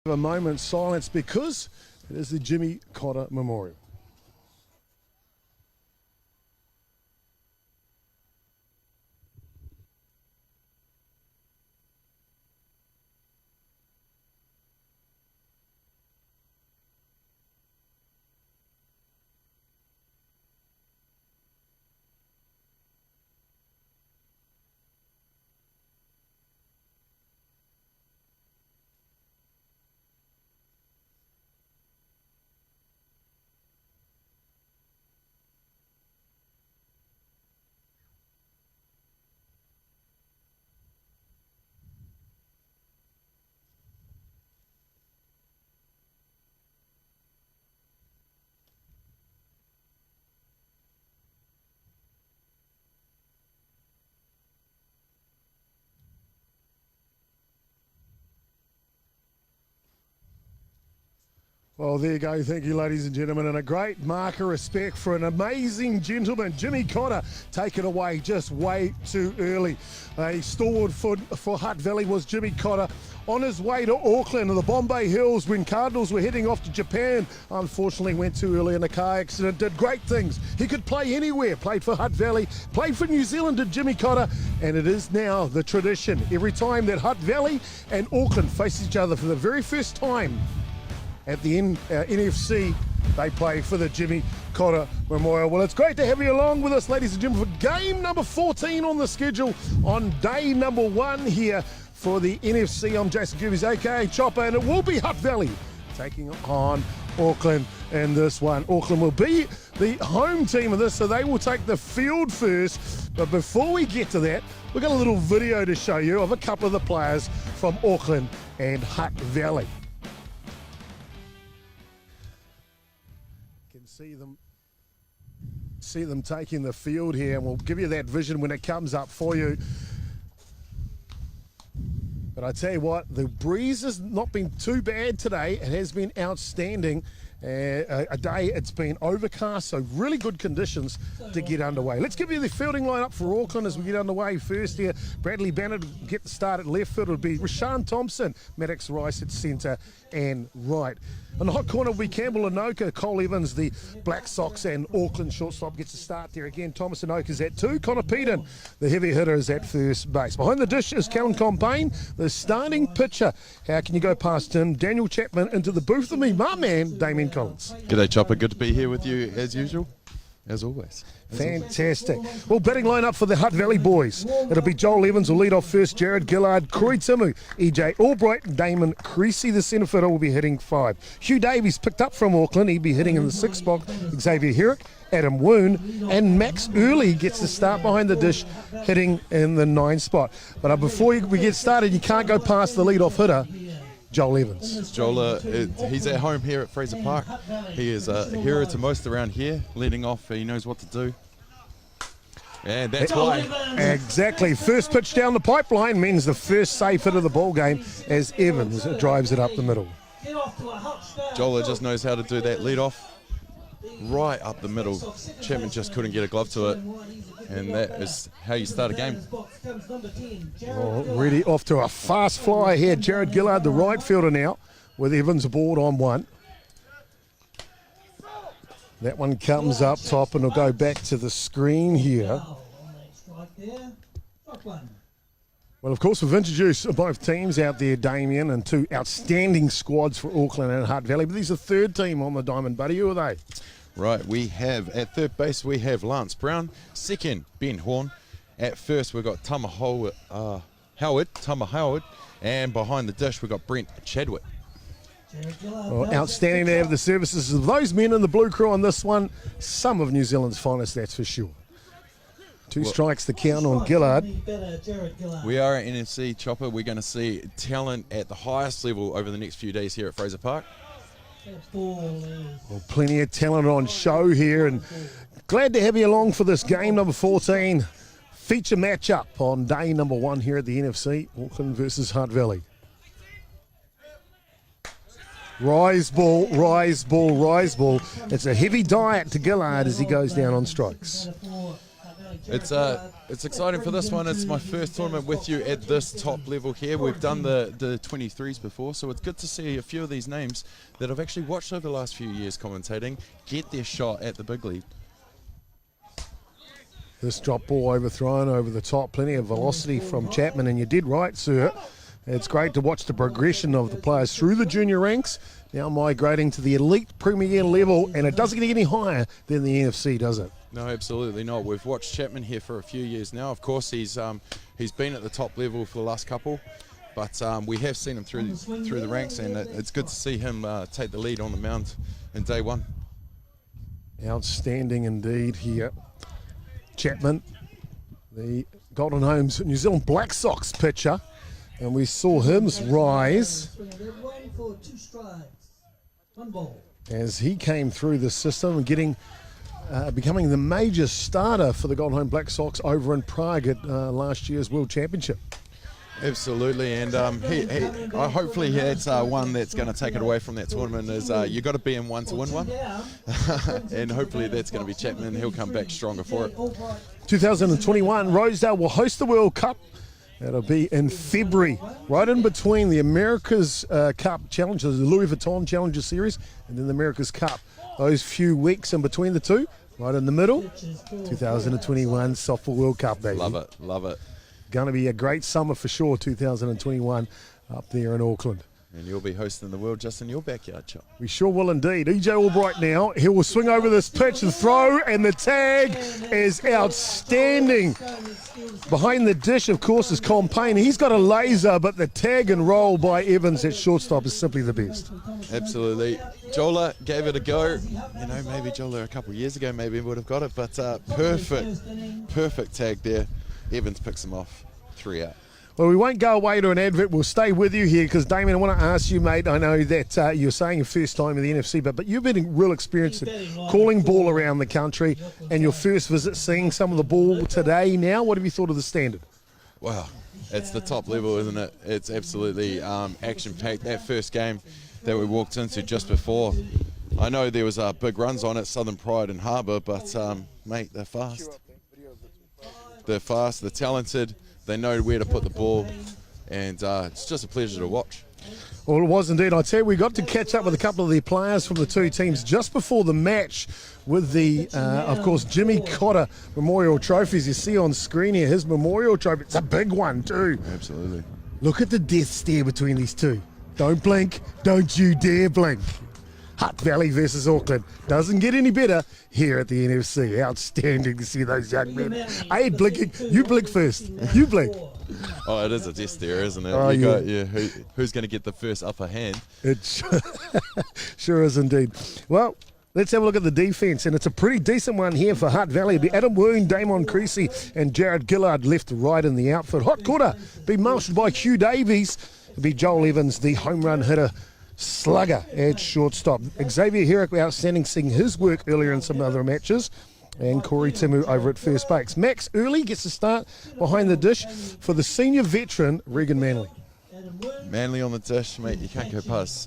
A moment's silence because it is the Jimmy Cotter Memorial. Well, there you go. Thank you, ladies and gentlemen. And a great mark of respect for an amazing gentleman, Jimmy Cotter, taken away just way too early. A stalwart for Hutt Valley was Jimmy Cotter on his way to Auckland and the Bombay Hills when Cardinals were heading off to Japan. Unfortunately, went too early in a car accident. Did great things. He could play anywhere. Played for Hutt Valley, played for New Zealand, did Jimmy Cotter. And it is now the tradition. Every time that Hutt Valley and Auckland face each other for the very first time, at the NFC, they play for the Jimmy Cotter Memorial. Well, it's great to have you along with us, ladies and gentlemen, for game number 14 on the schedule on day number 1 here for the NFC. I'm Jason Gerbes, aka Chopper, and it will be Hutt Valley taking on Auckland in this one. Auckland will be the home team of this, so they will take the field first. But before we get to that, we've got a little video to show you of a couple of the players from Auckland and Hutt Valley. See them taking the field here, and we'll give you that vision when it comes up for you. But I tell you what, the breeze has not been too bad today. It has been outstanding. A day it's been overcast, so really good conditions to get underway. Let's give you the fielding line up for Auckland as we get underway. First here, Bradley Bannard will get the start at left field. It'll be Rashawn Thompson, Maddox Rice at centre and right. On the hot corner will be Campbell Anoka. Cole Evans, the Black Sox and Auckland shortstop, gets a start there again. Thomas Anoka's at 2. Connor Peden, the heavy hitter, is at first base. Behind the dish is Callum Compain, the starting pitcher. How can you go past him? Daniel Chapman into the booth with me, my man, Damien Collins. G'day, Chopper. Good to be here with you as usual, as always. Fantastic. Well, batting line up for the Hutt Valley boys. It'll be Joel Evans will lead off first, Jared Gillard, Corey Timu, EJ Albright, Damon Creasy, the centre fielder, will be hitting 5. Hugh Davies picked up from Auckland, he'll be hitting in the 6th spot. Xavier Herrick, Adam Woon, and Max Early gets the start behind the dish, hitting in the 9th spot. But before we get started, you can't go past the lead-off hitter, Joel Evans. Joel, he's at home here at Fraser Park. He is a hero to most around here. Leading off, he knows what to do. And that's why. Exactly. First pitch down the pipeline means the first safe hit of the ball game as Evans drives it up the middle. Joel just knows how to do that lead off right up the middle. Chapman just couldn't get a glove to it. And that is how you start a game. Already off to a fast fly here. Jared Gillard, the right fielder now, with Evans aboard on 1. That one comes up top and will go back to the screen here. Well, of course, we've introduced both teams out there, Damien, and 2 outstanding squads for Auckland and Hutt Valley. But these are third team on the Diamond, buddy. Who are they? Right, we have at third base, we have Lance Brown. Second, Ben Horn. At first, we've got Tama Howard. And behind the dish, we've got Brent Chadwick. Well, outstanding to have the services of those men in the blue crew on this one. Some of New Zealand's finest, that's for sure. 2 strikes to count on Gillard. We are at NFC, Chopper. We're going to see talent at the highest level over the next few days here at Fraser Park. Well, plenty of talent on show here, and glad to have you along for this game number 14 feature matchup on day number 1 here at the NFC, Auckland versus Hutt Valley. Rise ball, rise ball, rise ball. It's a heavy diet to Gillard as he goes down on strikes. It's exciting for this one. It's my first tournament with you at this top level here. We've done the 23s before, so it's good to see a few of these names that I've actually watched over the last few years commentating get their shot at the big league. This drop ball overthrown over the top, plenty of velocity from Chapman, and you did right, sir. It's great to watch the progression of the players through the junior ranks, now migrating to the elite Premier level, and it doesn't get any higher than the NFC, does it? No, absolutely not. We've watched Chapman here for a few years now. Of course, he's been at the top level for the last couple, but we have seen him through the ranks, and it's good to see him take the lead on the mound in day one. Outstanding indeed here. Chapman, the Golden Homes New Zealand Black Sox pitcher, and we saw him rise as he came through the system and becoming the major starter for the Golden Home Black Sox over in Prague at last year's World Championship. Absolutely, and hopefully that's one that's going to take it away from that tournament is you've got to be in one to win one, and hopefully that's going to be Chapman. He'll come back stronger for it. 2021, Rosedale will host the World Cup. That'll be in February, right in between the America's Cup Challenge, the Louis Vuitton Challenger Series, and then the America's Cup. Those few weeks in between the two, right in the middle, 2021 Softball World Cup, baby. Love it, love it. Going to be a great summer for sure, 2021 up there in Auckland. And you'll be hosting the world just in your backyard, Chop. We sure will indeed. EJ Albright now. He will swing over this pitch and throw, and the tag is outstanding. Behind the dish, of course, is Con Payne. He's got a laser, but the tag and roll by Evans at shortstop is simply the best. Absolutely. Jola gave it a go. You know, maybe Jola a couple of years ago maybe would have got it, but perfect tag there. Evans picks him off. 3 out. Well, we won't go away to an advert. We'll stay with you here because, Damien, I want to ask you, mate, I know that you're saying your first time in the NFC, but you've been in real experience in calling ball around the country and your first visit seeing some of the ball today now. What have you thought of the standard? Wow, it's the top level, isn't it? It's absolutely action-packed. That first game that we walked into just before, I know there was big runs on it, Southern Pride and Harbour, but, mate, they're fast. They're fast, they're talented, they know where to put the ball, and it's just a pleasure to watch. Well, it was indeed. I tell you, we got to catch up with a couple of the players from the two teams just before the match with the, of course, Jimmy Cotter Memorial Trophies. You see on screen here, his memorial trophy. It's a big one too. Absolutely. Look at the death stare between these two. Don't blink. Don't you dare blink. Hutt Valley versus Auckland. Doesn't get any better here at the NFC. Outstanding to see those young men. I ain't blinking. You blink first. You blink. Oh, it is a death stare, isn't it? Oh, Who's going to get the first upper hand? It sure is indeed. Well, let's have a look at the defence, and it's a pretty decent one here for Hutt Valley. It'll be Adam Woon, Damon Creasy, and Jared Gillard left to right in the outfit. Hot quarter be marshalled by Hugh Davies. It'll be Joel Evans, the home run hitter. Slugger at shortstop. Xavier Herrick, outstanding, seeing his work earlier in some other matches. And Corey Timu over at first base. Max Early gets a start behind the dish for the senior veteran, Regan Manley. Manley on the dish, mate. You can't go past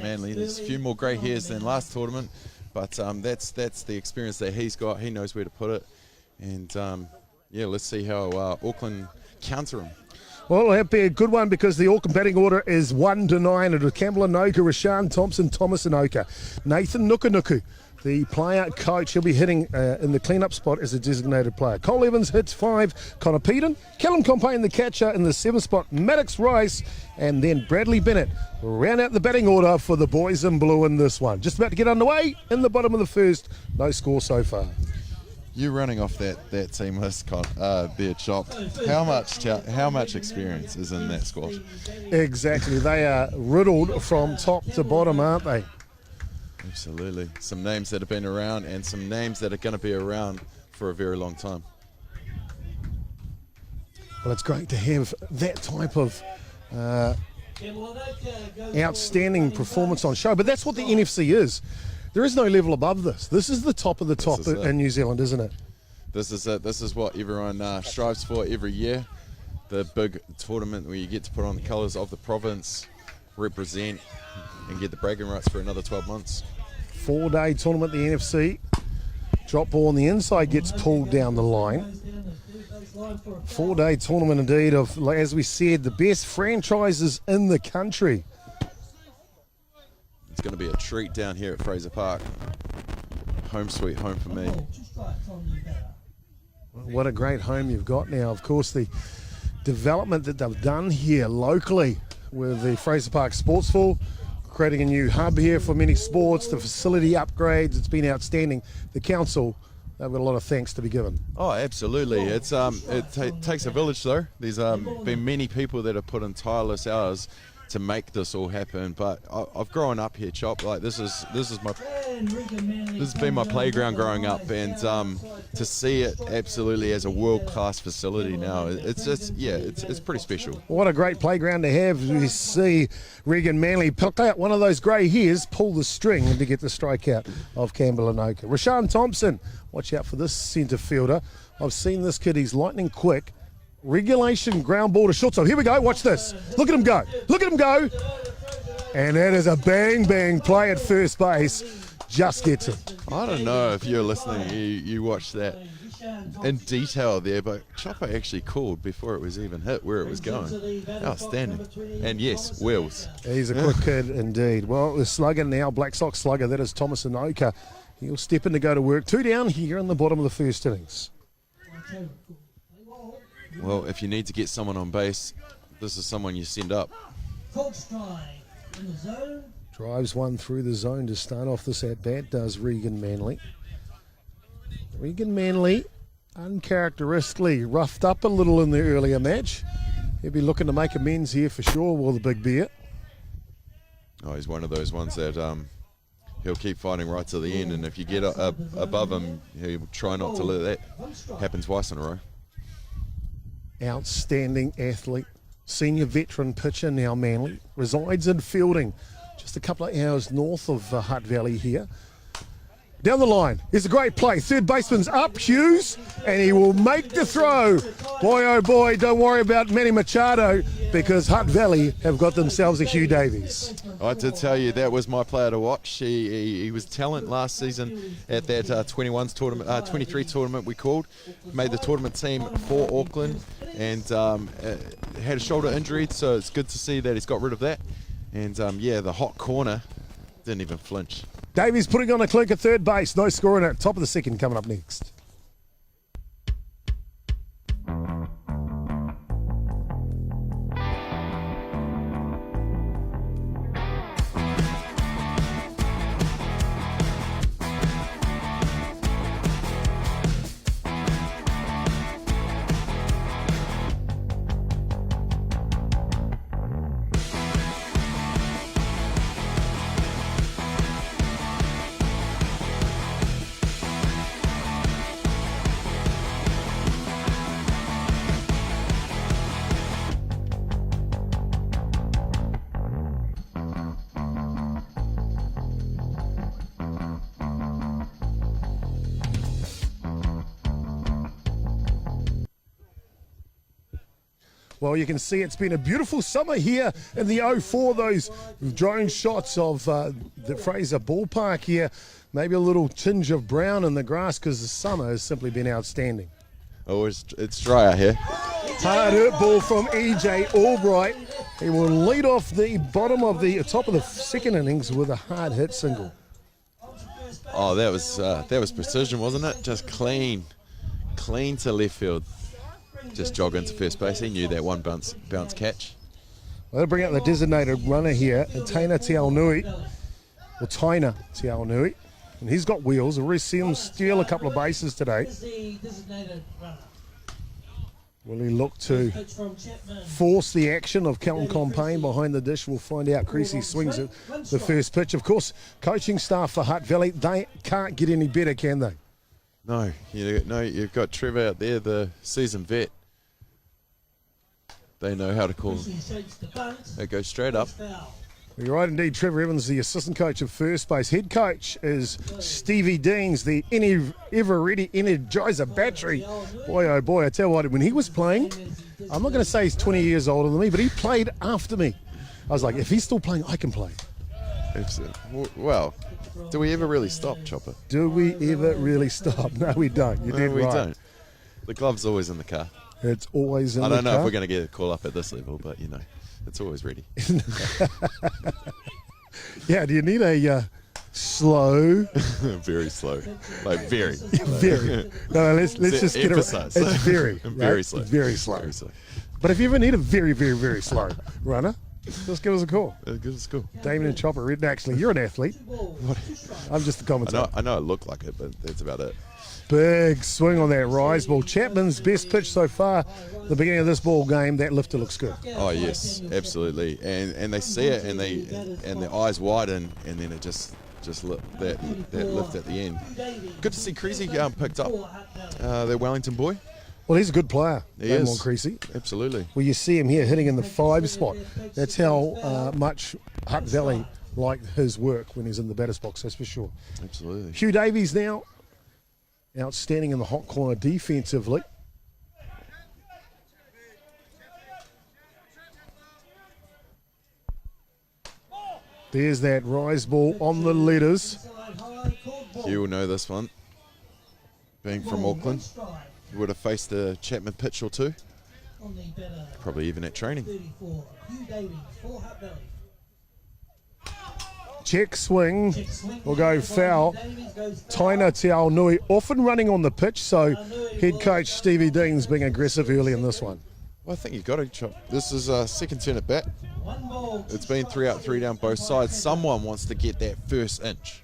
Manley. There's a few more grey hairs than last tournament, but that's the experience that he's got. He knows where to put it. And, let's see how Auckland counter him. Well, it'll be a good one because the Auckland batting order is 1 to 9. It'll Campbell Anoka, Rashaan Thompson, Thomas Anoka. Nathan Nukunuku, the player coach, he'll be hitting in the clean-up spot as a designated player. Cole Evans hits 5. Connor Peden, Callum Compayne, the catcher, in the 7th spot. Maddox Rice, and then Bradley Bennett round out the batting order for the boys in blue in this one. Just about to get underway in the bottom of the first. No score so far. You running off that team list, there, Chop. How much experience is in that squad? Exactly. They are riddled from top to bottom, aren't they? Absolutely. Some names that have been around and some names that are going to be around for a very long time. Well, it's great to have that type of outstanding performance on show, but that's what the NFC is. There is no level above this. This is the top of the top in New Zealand, isn't it? This is it. This is what everyone strives for every year. The big tournament where you get to put on the colours of the province, represent, and get the bragging rights for another 12 months. 4-day tournament, the NFC. Drop ball on the inside gets pulled down the line. 4-day tournament indeed of, as we said, the best franchises in the country. It's going to be a treat down here at Fraser Park. Home sweet home for me. What a great home you've got now. Of course, the development that they've done here locally with the Fraser Park Sportsville, creating a new hub here for many sports, the facility upgrades, it's been outstanding. The council, they've got a lot of thanks to be given. Oh, absolutely. It's it takes a village though. There's been many people that have put in tireless hours to make this all happen, but I've grown up here, Chop. Like this has been my playground growing up, and to see it absolutely as a world-class facility now, it's pretty special. What a great playground to have. We see Regan Manley pick out one of those grey hairs, pull the string to get the strikeout of Campbell Anoka. Rashawn Thompson, watch out for this centre fielder. I've seen this kid, he's lightning quick. Regulation ground ball to short. So here we go. Watch this. Look at him go. Look at him go. And that is a bang bang play at first base. Just gets him. I don't know if you're listening, you watched that in detail there, but Chopper actually called before it was even hit where it was going. Outstanding. And yes, wheels. He's a quick kid indeed. Well, the slugger now, Black Sox slugger, that is Thomas Anoka. He'll step in to go to work. 2 down here in the bottom of the first innings. Well, if you need to get someone on base, this is someone you send up. Drives one through the zone to start off this at-bat, does Regan Manley. Regan Manley, uncharacteristically roughed up a little in the earlier match. He'll be looking to make amends here for sure, will the big bear. Oh, he's one of those ones that he'll keep fighting right to the end, and if you get above him, he'll try not to let that happen twice in a row. Outstanding athlete, senior veteran pitcher now Manley, resides in Fielding, just a couple of hours north of Hutt Valley here. Down the line, here's a great play, third baseman's up, Hughes, and he will make the throw. Boy oh boy, don't worry about Manny Machado, because Hutt Valley have got themselves a Hugh Davies. I did tell you that was my player to watch. He was talent last season at that 21s tournament, 23 tournament we called. Made the tournament team for Auckland, and had a shoulder injury, so it's good to see that he's got rid of that. And the hot corner didn't even flinch. Davies putting on a clink at third base, no scoring at top of the second coming up next. Well, you can see it's been a beautiful summer here in the 04, those drone shots of the Fraser ballpark here. Maybe a little tinge of brown in the grass because the summer has simply been outstanding. Oh, it's dry out here. Hard hit ball from EJ Albright. He will lead off the top of the second innings with a hard hit single. Oh, that was precision, wasn't it? Just clean to left field. Just jog into first base. He knew that one bounce catch. Well, they'll bring out the designated runner here, Taina Tiaunui. And he's got wheels. We'll see him steal a couple of bases today. Will he look to force the action of Kelton Compain behind the dish? We'll find out. Creasy swings at the first pitch. Of course, coaching staff for Hutt Valley, they can't get any better, can they? No, you've got Trevor out there, the seasoned vet. They know how to call them. They go straight up. You're right indeed. Trevor Evans, the assistant coach of first base. Head coach is Stevie Deans, the ever-ready Energizer battery. Boy, oh boy, I tell you what, when he was playing, I'm not going to say he's 20 years older than me, but he played after me. I was like, if he's still playing, I can play. Well, do we ever really stop, Chopper? Do we ever really stop? No, we don't. You did We right. don't. The glove's always in the car. It's always in the I car. don't know if we're going to get a call up at this level, but, you know, it's always ready. Yeah, do you need a slow? Very slow. Like, very. Very. No, let's just get it. Emphasize. It's very. Very right? slow. Very slow. Very slow. But if you ever need a very, very, very slow runner, just give us a call. Give us a call. Damien and Chopper. Actually, you're an athlete. I'm just the commentator. I know it looked like it, but that's about it. Big swing on that rise ball. Chapman's best pitch so far. The beginning of this ball game, that lifter looks good. Oh yes, absolutely. And they see it, and their eyes widen, and then it just that lift at the end. Good to see Creasy picked up their Wellington boy. Well, he's a good player. He is. Creasy. Absolutely. Well, you see him here hitting in the 5 spot. That's how much Hutt Valley liked his work when he's in the batter's box, that's for sure. Absolutely. Hugh Davies now outstanding in the hot corner defensively. There's that rise ball on the leaders. You will know this one. Being from Auckland, you would have faced a Chapman pitch or two. Probably even at training. Check swing will go foul. Taina Te Ao Nui often running on the pitch, so head coach Stevie Dean's being aggressive early in this one. Well, I think you've got to chop. This is a second turn at bat. It's been 3 out, 3 down both sides. Someone wants to get that first inch.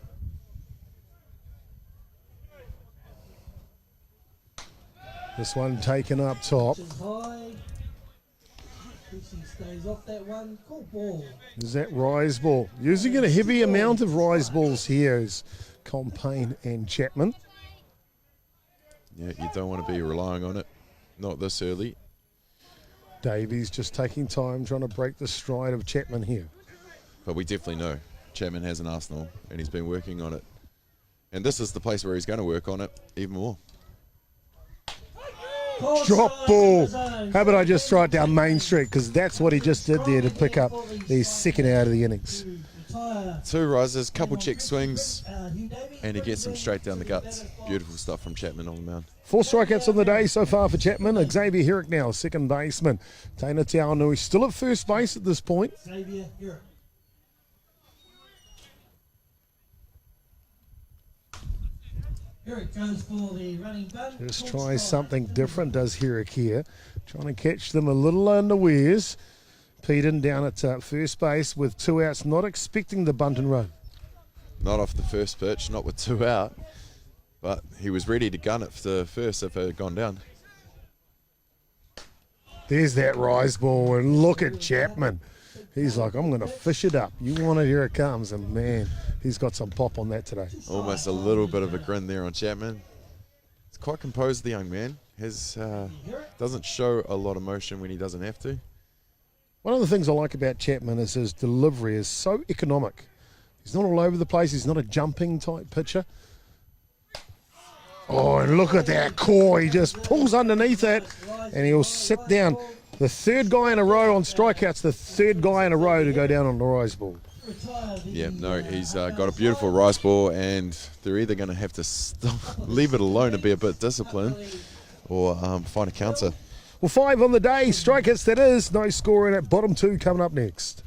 This one taken up top. Is that rise ball? Using a heavy amount of rise balls here is Compain and Chapman. Yeah, you don't want to be relying on it. Not this early. Davies just taking time, trying to break the stride of Chapman here. But we definitely know Chapman has an arsenal, and he's been working on it. And this is the place where he's going to work on it even more. Drop ball. How about I just throw it down Main Street, because that's what he just did there to pick up the second out of the innings. 2 rises, couple check swings, and he gets them straight down the guts. Beautiful stuff from Chapman on the mound. 4 strikeouts on the day so far for Chapman. Xavier Herrick now, second baseman. Taina Te Ao Nui still at first base at this point. Just try something different, does Herrick here. Trying to catch them a little unawares. Peden down at first base with 2 outs, not expecting the bunt and run. Not off the first pitch, not with 2 out, but he was ready to gun it for the first if it had gone down. There's that rise ball, and look at Chapman. He's like, I'm going to fish it up. You want it, here it comes. And man, he's got some pop on that today. Almost a little bit of a grin there on Chapman. He's quite composed, the young man. Doesn't show a lot of motion when he doesn't have to. One of the things I like about Chapman is his delivery is so economic. He's not all over the place. He's not a jumping type pitcher. Oh, and look at that core. He just pulls underneath it, and he'll sit down. The 3rd guy in a row on strikeouts, the 3rd guy in a row to go down on the rise ball. Yeah, no, he's got a beautiful rise ball, and they're either going to have to leave it alone and be a bit disciplined or find a counter. Well, 5 on the day, strikeouts that is. No score in it. Bottom 2 coming up next.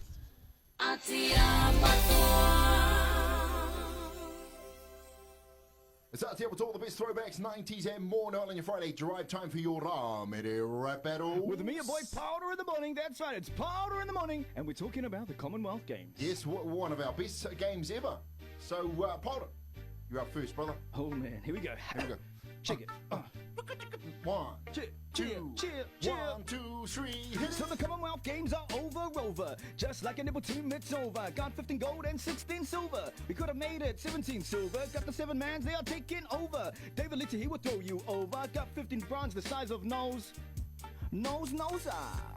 It's Atiawa Toa, the best throwbacks, 90s and more. Now on your Friday drive time for your rap battle. With me, your boy Powder in the morning. That's right, it's Powder in the morning. And we're talking about the Commonwealth Games. Yes, one of our best games ever. So, Powder, you're up first, brother. Oh, man, here we go. Here we go. Check it. 1, Cheer, 2, cheer. 1, 2, 3. So the Commonwealth Games are over. Just like a nibble team, it's over. Got 15 gold and 16 silver. We could have made it 17 silver. Got the 7 mans, they are taking over. David Litty, he will throw you over. Got 15 bronze, the size of nose. Nose,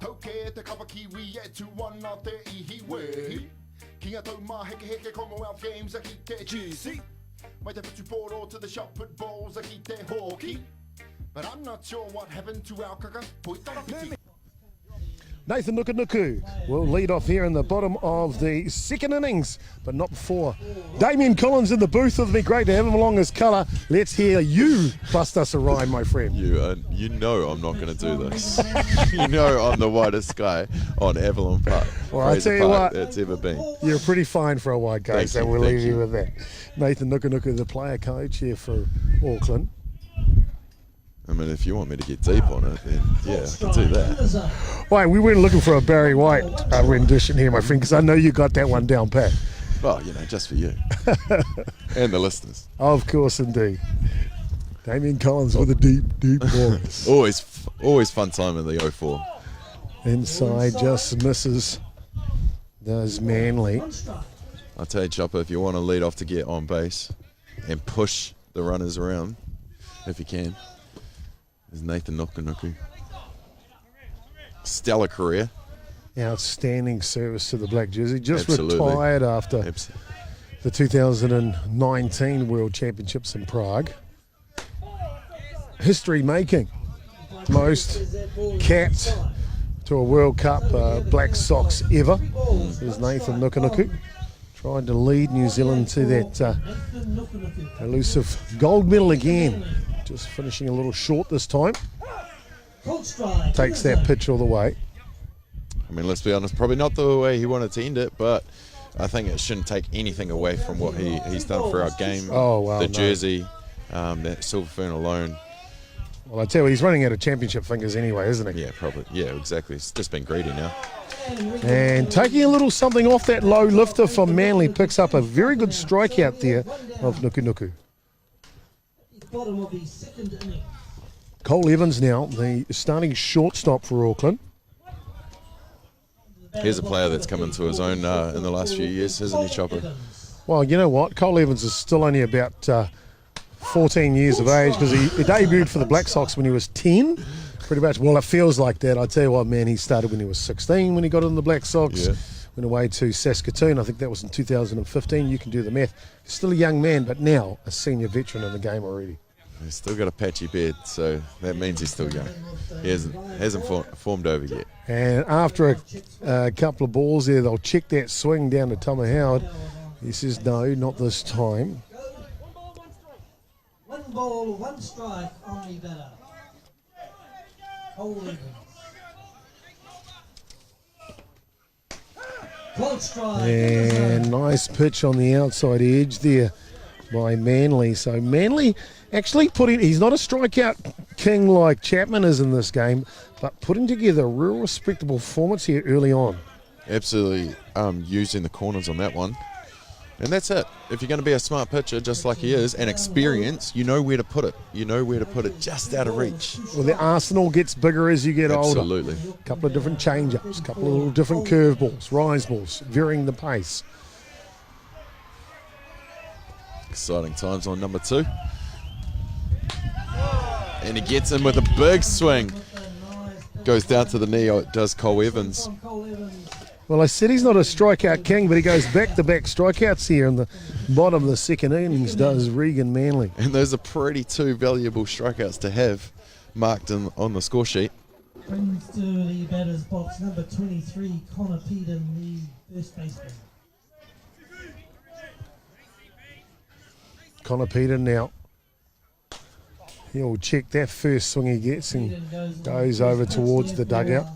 Toke te kapa kiwi e tu wana te ihi wehi. Kia tau ma heke Commonwealth Games a ki te GC. Mai te whitu poro to the shot put balls a ki te hoki. But I'm not sure what happened to our kaka. Nathan Nukunuku will lead off here in the bottom of the second innings, but not before. Damien Collins in the booth with me. Great to have him along as colour. Let's hear you bust us a rhyme, my friend. You know I'm not going to do this. You know I'm the whitest guy on Avalon Park. Well, I tell you Park what, that's ever been. you're pretty fine for a white guy, Thank so you, we'll thank leave you you. with that. Nathan Nukunuku, the player coach here for Auckland. I mean, if you want me to get deep on it, then yeah, I can do that. Wait, we weren't looking for a Barry White rendition here, my friend, because I know you got that one down pat. Well, just for you and the listeners. Of course, indeed. Damien Collins with a deep, deep voice. Always fun time in the 04. Inside just misses. Does Manly. I'll tell you, Chopper, if you want to lead off to get on base and push the runners around, if you can, is Nathan Nukunuku. Stellar career. Outstanding service to the black jersey. Just Absolutely. retired after the 2019 World Championships in Prague. History making. Most capped to a World Cup Black Sox ever is Nathan Nukunuku. Trying to lead New Zealand to that elusive gold medal again. Just finishing a little short this time. Takes that pitch all the way. I mean, let's be honest, probably not the way he wanted to end it, but I think it shouldn't take anything away from what he's done for our game. Oh, well, the no. jersey, that silver fern alone. Well, I tell you, he's running out of championship fingers anyway, isn't he? Yeah, probably. Yeah, exactly. It's just been greedy now. And taking a little something off that low lifter from Manly, picks up a very good strikeout there of Nukunuku. Cole Evans now, the starting shortstop for Auckland. Here's a player that's come into his own in the last few years, isn't he, Chopper? Well, you know what? Cole Evans is still only about 14 years of age, because he debuted for the Black Sox when he was 10. Pretty much. Well, it feels like that. I tell you what, man, he started when he was 16 when he got in the Black Sox. Yeah. Went away to Saskatoon. I think that was in 2015. You can do the math. He's still a young man, but now a senior veteran in the game already. He's still got a patchy beard, so that means he's still young. He hasn't formed over yet. And after a couple of balls there, they'll check that swing down to Tama Howard. He says, no, not this time. One ball, one strike on the batter. Cole Evans. Close strike. And nice pitch on the outside edge there by Manly. So Manly actually he's not a strikeout king like Chapman is in this game, but putting together a real respectable performance here early on. Absolutely using the corners on that one. And that's it. If you're going to be a smart pitcher, just like he is, and experience, you know where to put it. You know where to put it just out of reach. Well, the arsenal gets bigger as you get older. Absolutely. A couple of different change-ups, a couple of little different curveballs, rise balls, varying the pace. Exciting times on number 2. And he gets in with a big swing. Goes down to the knee, does Cole Evans. Well, I said he's not a strikeout king, but he goes back-to-back strikeouts here in the bottom of the second innings, does Regan Manley. And those are pretty 2 valuable strikeouts to have marked on the score sheet. Brings to the batter's box number 23, Connor Peden, the first baseman. Connor Peden now. He'll check that first swing he gets and goes over towards the dugout.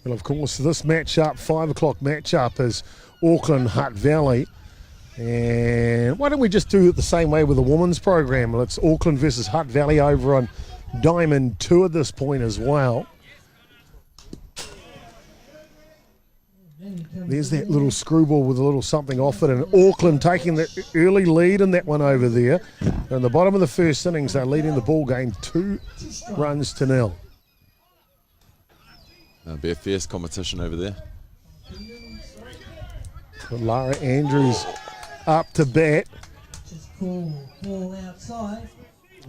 Well, of course, this matchup, 5 o'clock matchup, is Auckland Hutt Valley. And why don't we just do it the same way with the women's program? Well, it's Auckland versus Hutt Valley over on Diamond 2 at this point as well. There's that little screwball with a little something off it, and Auckland taking the early lead in that one over there. In the bottom of the first innings, they're leading the ball game 2-0. That'll be a fierce competition over there. Lara Andrews up to bat. Just cool ball outside.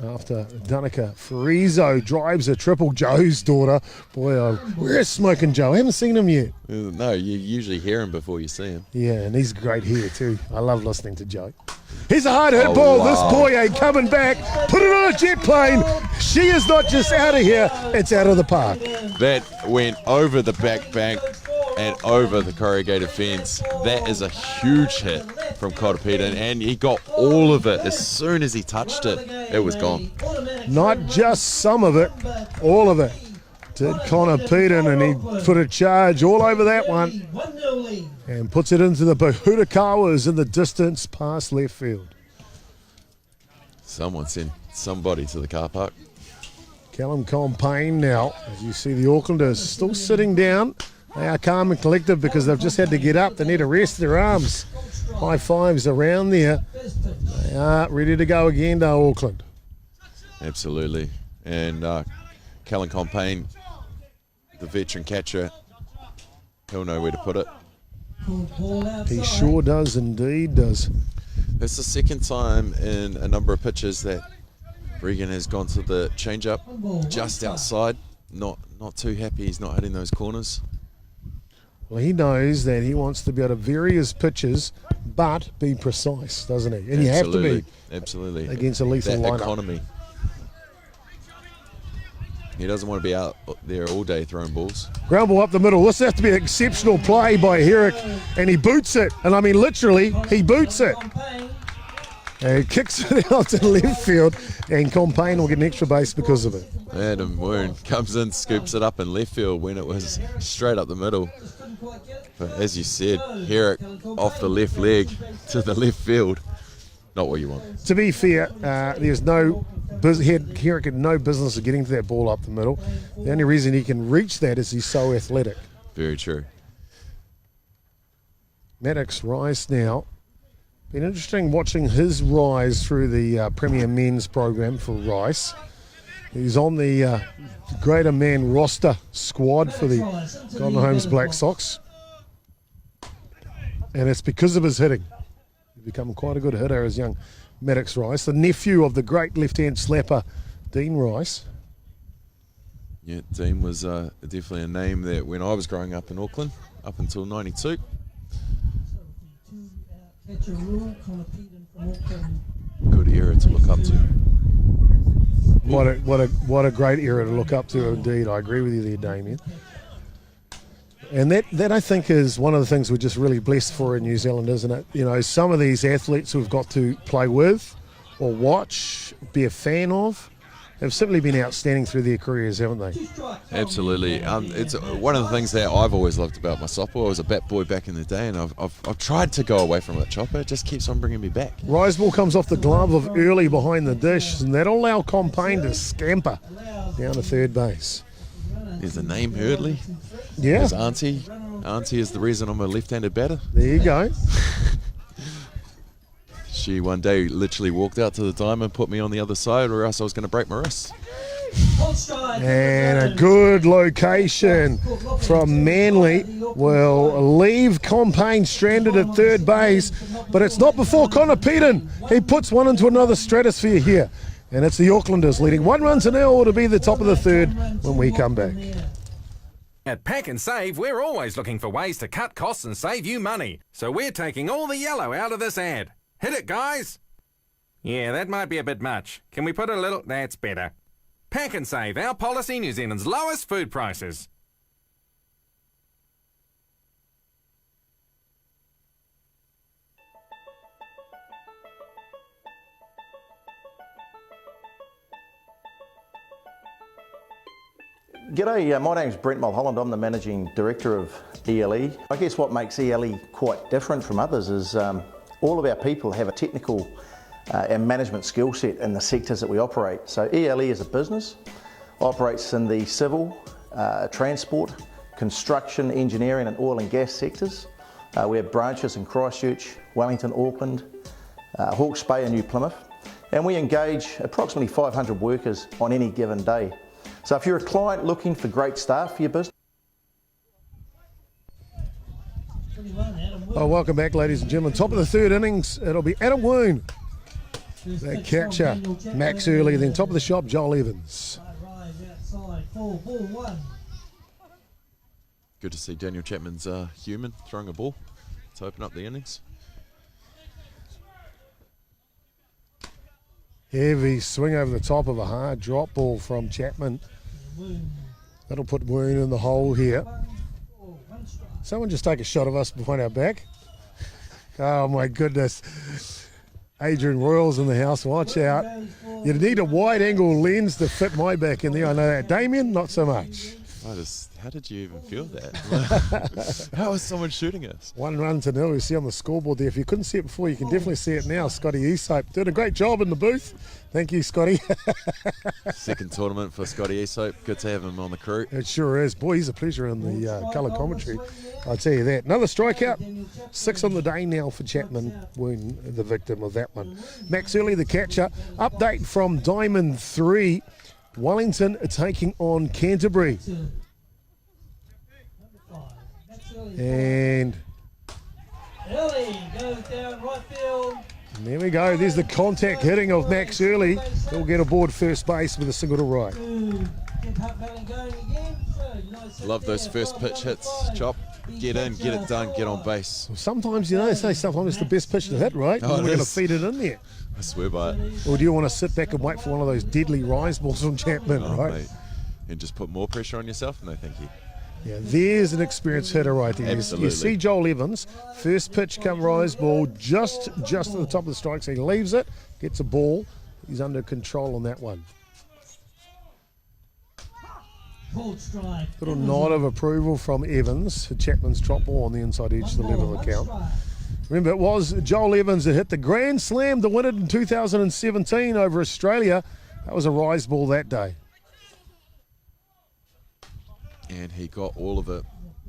after Danica Frieso drives a triple. Joe's daughter. Boy, where's Smoking Joe? I haven't seen him yet. No, you usually hear him before you see him. Yeah, and he's great here too. I love listening to Joe. Here's a hard hit ball. Wow. This boy ain't coming back. Put it on a jet plane. She is not just out of here, it's out of the park. That went over the back bank and over the corrugated fence. That is a huge hit from Korapita, and he got all of it. As soon as he touched it, it was gone. Not just some of it, all of it. Did Connor Peden, and he put a charge all over that one and puts it into the Bahutakawas in the distance past left field. Someone sent somebody to the car park. Callum Compain now, as you see the Aucklanders still sitting down. They are calm and collective because they've just had to get up. They need to rest their arms. High fives around there. They are ready to go again to Auckland. Absolutely. And Callum Compain, the veteran catcher, he'll know where to put it. He sure does, indeed does. It's the second time in a number of pitches that Regan has gone to the change-up just outside. Not too happy he's not hitting those corners. Well, he knows that he wants to be able to vary his pitches, but be precise, doesn't he? And you have to be. Absolutely. Against a lethal that lineup. Economy. He doesn't want to be out there all day throwing balls. Ground ball up the middle. This has to be an exceptional play by Herrick, and he boots it. And I mean, literally, he boots it. And he kicks it out to left field, and Compain will get an extra base because of it. Adam Woon comes in, scoops it up in left field when it was straight up the middle. But as you said, Herrick off the left leg to the left field. Not what you want. To be fair, Herrick had no business of getting to that ball up the middle. The only reason he can reach that is he's so athletic. Very true. Maddox Rice now. Been interesting watching his rise through the Premier Men's program for Rice. He's on the Greater Man roster squad for the Golden Homes Black Sox. And it's because of his hitting. He's become quite a good hitter as young Maddox Rice, the nephew of the great left-hand slapper Dean Rice. Yeah, Dean was definitely a name that when I was growing up in Auckland, up until 92. Good era to look up to. What a great era to look up to, indeed. I agree with you there, Damien. And that I think is one of the things we're just really blessed for in New Zealand, isn't it? You know, some of these athletes we've got to play with or watch, be a fan of, have simply been outstanding through their careers, haven't they? Absolutely. It's one of the things that I've always loved about my softball. I was a bat boy back in the day, and I've tried to go away from that chopper. It just keeps on bringing me back. Rise ball comes off the glove of early behind the dish, and that'll allow Compain to scamper down to third base. There's a name, Hurdley. Yeah. There's Auntie. Auntie is the reason I'm a left-handed batter. There you go. She one day literally walked out to the diamond, put me on the other side, or else I was going to break my wrist. And a good location from Manly will leave Compain stranded at third base, but it's not before Connor Peden. He puts one into another stratosphere here, and it's the Aucklanders leading 1-0 to be the top of the third when we come back. At Pack and Save, we're always looking for ways to cut costs and save you money. So we're taking all the yellow out of this ad. Hit it, guys! Yeah, that might be a bit much. Can we put a little... That's better. Pack and Save, our policy, New Zealand's lowest food prices. G'day, my name's Brent Mulholland. I'm the Managing Director of ELE. I guess what makes ELE quite different from others is all of our people have a technical and management skill set in the sectors that we operate. So ELE as a business operates in the civil, transport, construction, engineering and oil and gas sectors. We have branches in Christchurch, Wellington, Auckland, Hawke's Bay and New Plymouth. And we engage approximately 500 workers on any given day. So if you're a client looking for great staff for your business. Oh, welcome back, ladies and gentlemen. Top of the third innings, it'll be Adam Woon That catcher, Max Early, then top of the shop, Joel Evans. Good to see Daniel Chapman's human throwing a ball to open up the innings. Heavy swing over the top of a hard drop ball from Chapman. That'll put Woon in the hole here. Someone just take a shot of us behind our back. Oh my goodness. Adrian Royals in the house, watch out. You need a wide angle lens to fit my back in there, I know that. Damien, not so much. How did you even feel that? How is someone shooting us? 1-0. You see on the scoreboard there. If you couldn't see it before, you can definitely see it now. Scotty Esope doing a great job in the booth. Thank you, Scotty. Second tournament for Scotty Esope. Good to have him on the crew. It sure is. Boy, he's a pleasure in the colour commentary. I'll tell you that. Another strikeout. 6 on the day now for Chapman. Woon, the victim of that one. Max Early, the catcher. Update from Diamond 3. Wellington taking on Canterbury. And there we go. There's the contact hitting of Max Early. He'll get aboard first base with a single to right. Love those first pitch hits, Chop. Get in, get it done, get on base. Sometimes, they say sometimes it's the best pitch to hit, right? Oh, We're going to feed it in there. I swear by it. Or do you want to sit back and wait for one of those deadly rise balls from Chapman, right? Mate. And just put more pressure on yourself? No, thank you. Yeah, there's an experienced hitter right there. Absolutely. You see Joel Evans, first pitch come rise ball, just at the top of the strike. So he leaves it, gets a ball. He's under control on that one. Little nod of approval from Evans for Chapman's drop ball on the inside edge to the level of the count. Remember, it was Joel Evans that hit the Grand Slam to win it in 2017 over Australia. That was a rise ball that day. And he got all of it.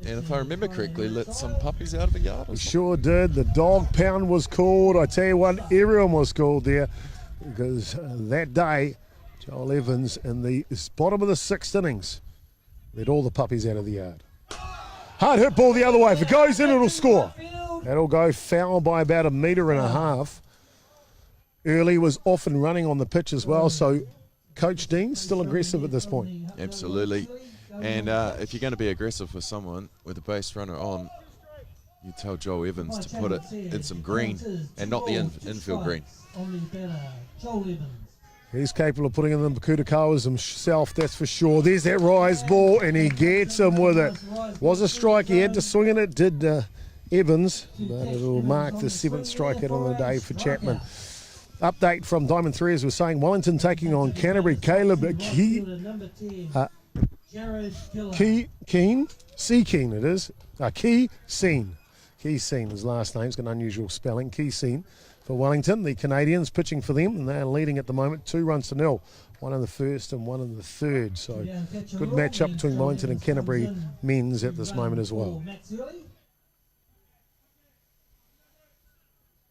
And if I remember correctly, let some puppies out of the yard. We sure did. The dog pound was called. I tell you what, everyone was called there because that day, Joel Evans in the bottom of the 6th innings let all the puppies out of the yard. Hard hit ball the other way. If it goes in, it'll score. That'll go foul by about 1.5 meters. Early was off and running on the pitch as well, so Coach Dean still aggressive at this point. Absolutely. And if you're going to be aggressive with someone with a base runner on, you tell Joel Evans to put it in some green and not the infield green. He's capable of putting in the Makutakawas himself, that's for sure. There's that rise ball, and he gets him with it. Was a strike, he had to swing in it, did Evans, but it'll mark the 7th strikeout on the day for Chapman. Update from Diamond 3, as we're saying, Wellington taking on Canterbury. Caleb Keen it is. Key Seen. Key Seen, his last name's got an unusual spelling. Key Seen for Wellington. The Canadians pitching for them, and they're leading at the moment 2-0. 1 in the first and 1 in the third. So good match up between Wellington and Canterbury men's at this moment as well.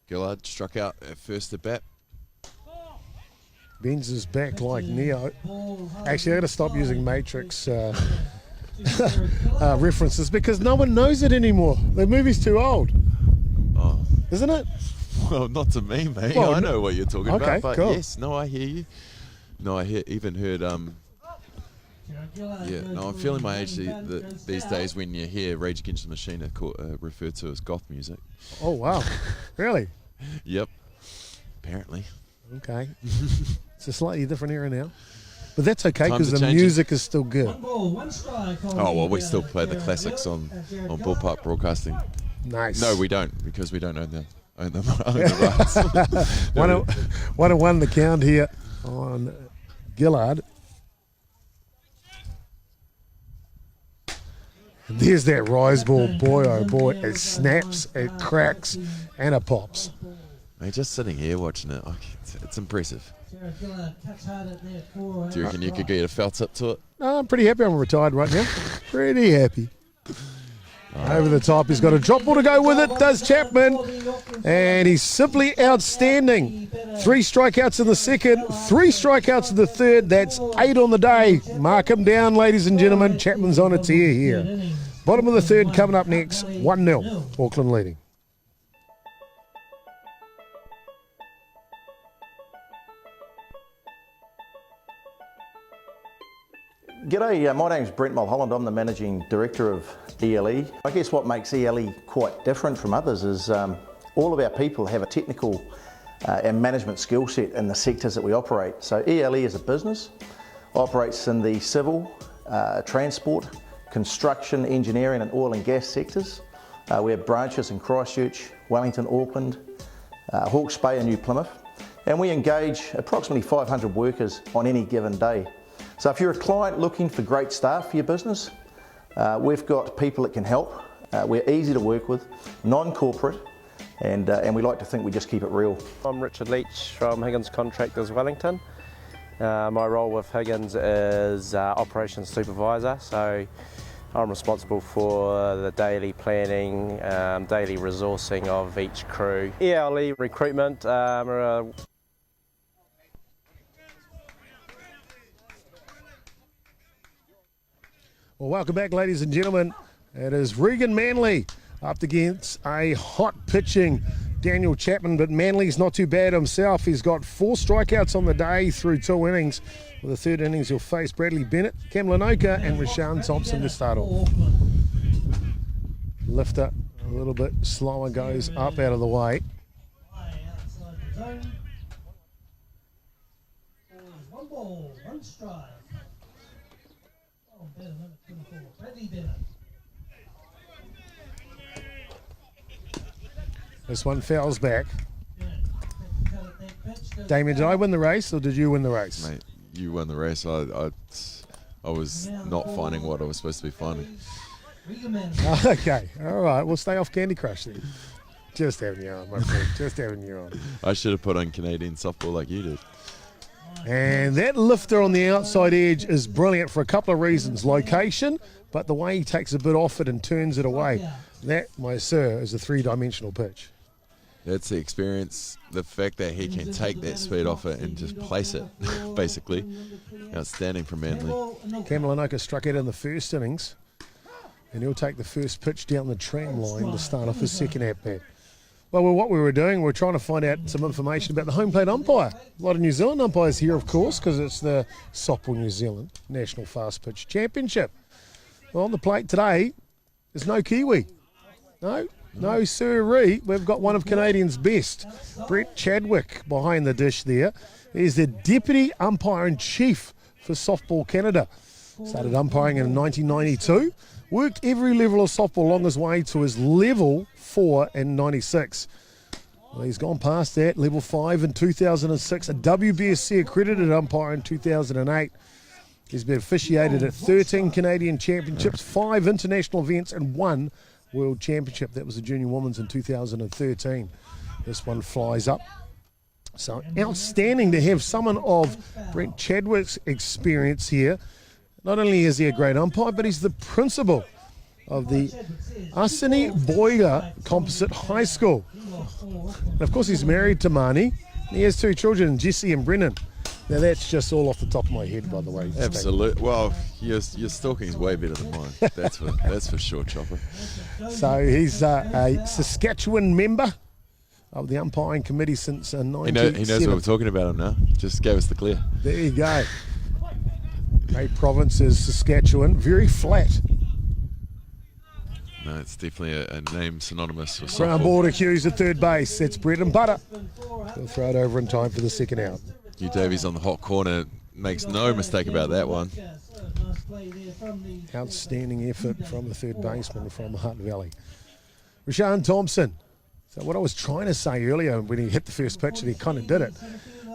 Gillard struck out at first at bat. Benz is back like Neo. Actually, I got to stop using Matrix references because no one knows it anymore. The movie's too old. Oh. Isn't it? Well, not to me, mate. Well, I know what you're talking okay, about. But cool. yes, no, I hear you. No, even heard. Yeah, no, I'm feeling my age these days when you hear Rage Against the Machine referred to as goth music. Oh, wow. Really? Yep. Apparently. Okay. It's a slightly different era now. But that's okay Times because are the changing. music is still good. Oh, well, we still play the classics on Ballpark Broadcasting. Nice. No, we don't, because we don't own the rights. 1-1 the count here on Gillard. And there's that rise ball. Boy, oh boy. It snaps, it cracks, and it pops. Mate, just sitting here watching it, it's impressive. Do you reckon you could get a felt tip to it? No, I'm pretty happy I'm retired right now. Pretty happy. Over the top, he's got a drop ball to go with it, does Chapman. And he's simply outstanding. 3 strikeouts in the second, 3 strikeouts in the third. That's 8 on the day. Mark him down, ladies and gentlemen. Chapman's on a tear here. Bottom of the third coming up next, 1-0. Auckland leading. G'day, my name's Brent Mulholland. I'm the Managing Director of ELE. I guess what makes ELE quite different from others is all of our people have a technical and management skill set in the sectors that we operate. So ELE as a business operates in the civil, transport, construction, engineering and oil and gas sectors. We have branches in Christchurch, Wellington, Auckland, Hawke's Bay and New Plymouth, and we engage approximately 500 workers on any given day. So if you're a client looking for great staff for your business, we've got people that can help. We're easy to work with, non-corporate, and we like to think we just keep it real. I'm Richard Leach from Higgins Contractors Wellington. My role with Higgins is operations supervisor, so I'm responsible for the daily planning, daily resourcing of each crew. ELE recruitment Well, welcome back, ladies and gentlemen. It is Regan Manley up against a hot pitching Daniel Chapman, but Manley's not too bad himself. He's got 4 strikeouts on the day through 2 innings. With the third innings, he'll face Bradley Bennett, Cam Lanoka and Rashawn Thompson to start off. Lifter a little bit slower, goes up out of the way. One ball, 1 strike. Oh, better number 24, Bradley Bennett. This one fouls back. Damien, did I win the race or did you win the race? Mate, you won the race. I was not finding what I was supposed to be finding. Okay, all right. We'll stay off Candy Crush then. Just having you on, my friend. Just having you on. I should have put on Canadian softball like you did. And that lifter on the outside edge is brilliant for a couple of reasons. Location, but the way he takes a bit off it and turns it away. That, my sir, is a 3-dimensional pitch. That's the experience, the fact that he can take that speed off it and just place it, basically. Outstanding from Manley. Cam Lanoka struck out in the first innings, and he'll take the first pitch down the tram line to start off his second at-bat. Well, what we were doing, we were trying to find out some information about the home plate umpire. A lot of New Zealand umpires here, of course, because it's the Softball New Zealand National Fast Pitch Championship. Well, on the plate today, there's no Kiwi. No sirree. We've got one of Canadians' best, Brett Chadwick, behind the dish there. He's the Deputy Umpire-in-Chief for Softball Canada. Started umpiring in 1992. Worked every level of softball along his way to his level 4 in 96. Well, he's gone past that, level 5 in 2006, a WBSC accredited umpire in 2008. He's been officiated at 13 Canadian championships, 5 international events and 1 World Championship. That was the Junior Women's in 2013. This one flies up. So outstanding to have someone of Brent Chadwick's experience here. Not only is he a great umpire, but he's the principal of the Asini Boiga Composite High School. And of course, he's married to Marnie. He has 2 children, Jesse and Brennan. Now, that's just all off the top of my head, by the way. Absolutely. Well, your stalking's way better than mine. That's for sure, Chopper. So he's a Saskatchewan member of the umpiring committee since 1997. He knows what we're talking about him now. Just gave us the clear. There you go. Great province is Saskatchewan. Very flat. No, it's definitely a name synonymous with Ground softball. ball to Hughes at third base. That's bread and butter. He'll throw it over in time for the second out. Hugh Davies on the hot corner. Makes no mistake about that one. Outstanding effort from the third baseman from Hutt Valley. Rashawn Thompson. So what I was trying to say earlier when he hit the first pitch, and he kind of did it,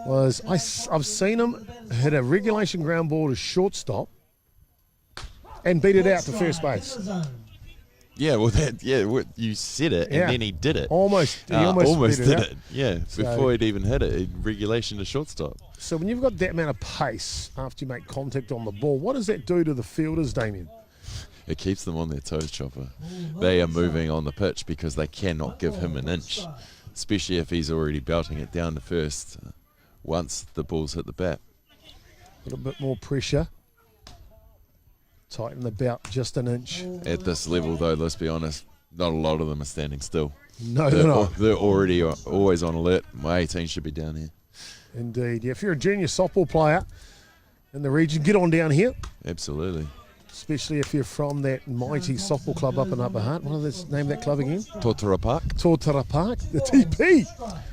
was I've seen him hit a regulation ground ball to shortstop and beat it out to first base. Yeah, well, you said it, and then he did it. Almost. He almost did it. Yeah, before he'd even hit it, regulation to shortstop. So when you've got that amount of pace after you make contact on the ball, what does that do to the fielders, Damien? It keeps them on their toes, Chopper. They are moving on the pitch because they cannot give him an inch, especially if he's already belting it down to first once the ball's hit the bat. A little bit more pressure. Tighten the belt just an inch. At this level, though, let's be honest, not a lot of them are standing still. No, they're not. They're already always on alert. My 18 should be down here. Indeed. Yeah, if you're a junior softball player, in the region. Get on down here, Absolutely. especially if you're from that mighty softball club up in Upper Hutt. What is the name of that club again? Totara Park. Totara Park, the TP.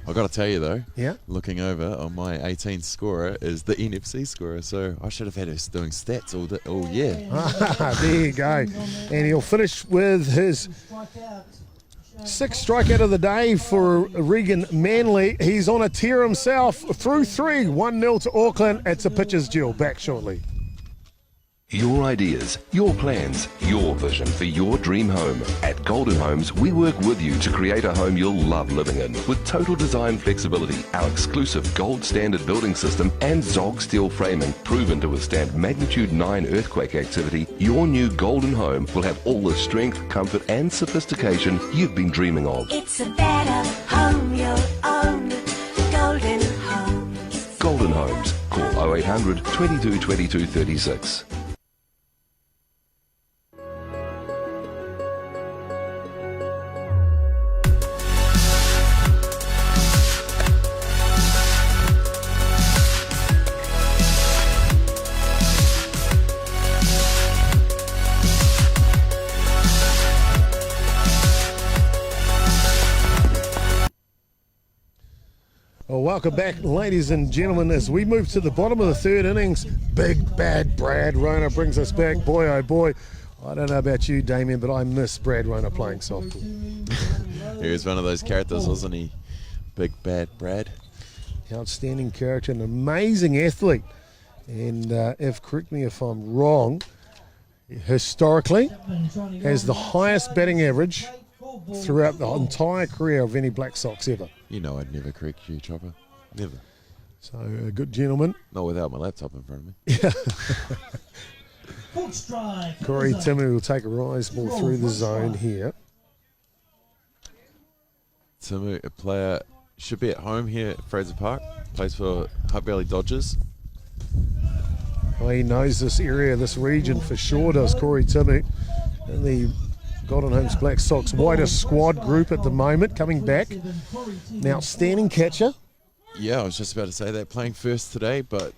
I got to tell you though, Yeah. looking over on my 18 scorer is the NFC scorer, so I should have had us doing stats all year. There you go. And he'll finish with his 6th strikeout of the day for Regan Manley. He's on a tear himself through 3, 1-0 to Auckland. It's a pitcher's duel. Back shortly. Your ideas, your plans, your vision for your dream home. At Golden Homes, we work with you to create a home you'll love living in. With total design flexibility, our exclusive gold standard building system and Zog steel framing proven to withstand magnitude 9 earthquake activity, your new Golden Home will have all the strength, comfort and sophistication you've been dreaming of. It's a better home you'll own. Golden Homes. Golden Homes. Call 0800 22 22 36. Well, welcome back, ladies and gentlemen, as we move to the bottom of the 3rd innings. Big bad Brad Rona brings us back. Boy, oh boy. I don't know about you, Damien, but I miss Brad Rona playing softball. He was one of those characters, wasn't he? Big bad Brad. Outstanding character, an amazing athlete. And correct me if I'm wrong, historically has the highest batting average throughout the entire career of any Black Sox ever. You know I'd never correct you, Chopper. Never. So, a good gentleman. Not without my laptop in front of me. Corey Timu will take a rise ball through the zone here. Timu, a player, should be at home here at Fraser Park. Plays for Hutt Valley Dodgers. Well, he knows this area, this region for sure, does Corey Timu. And the Golden Homes Black Sox widest squad group at the moment, coming back. An outstanding catcher. Yeah, I was just about to say that. Playing first today, but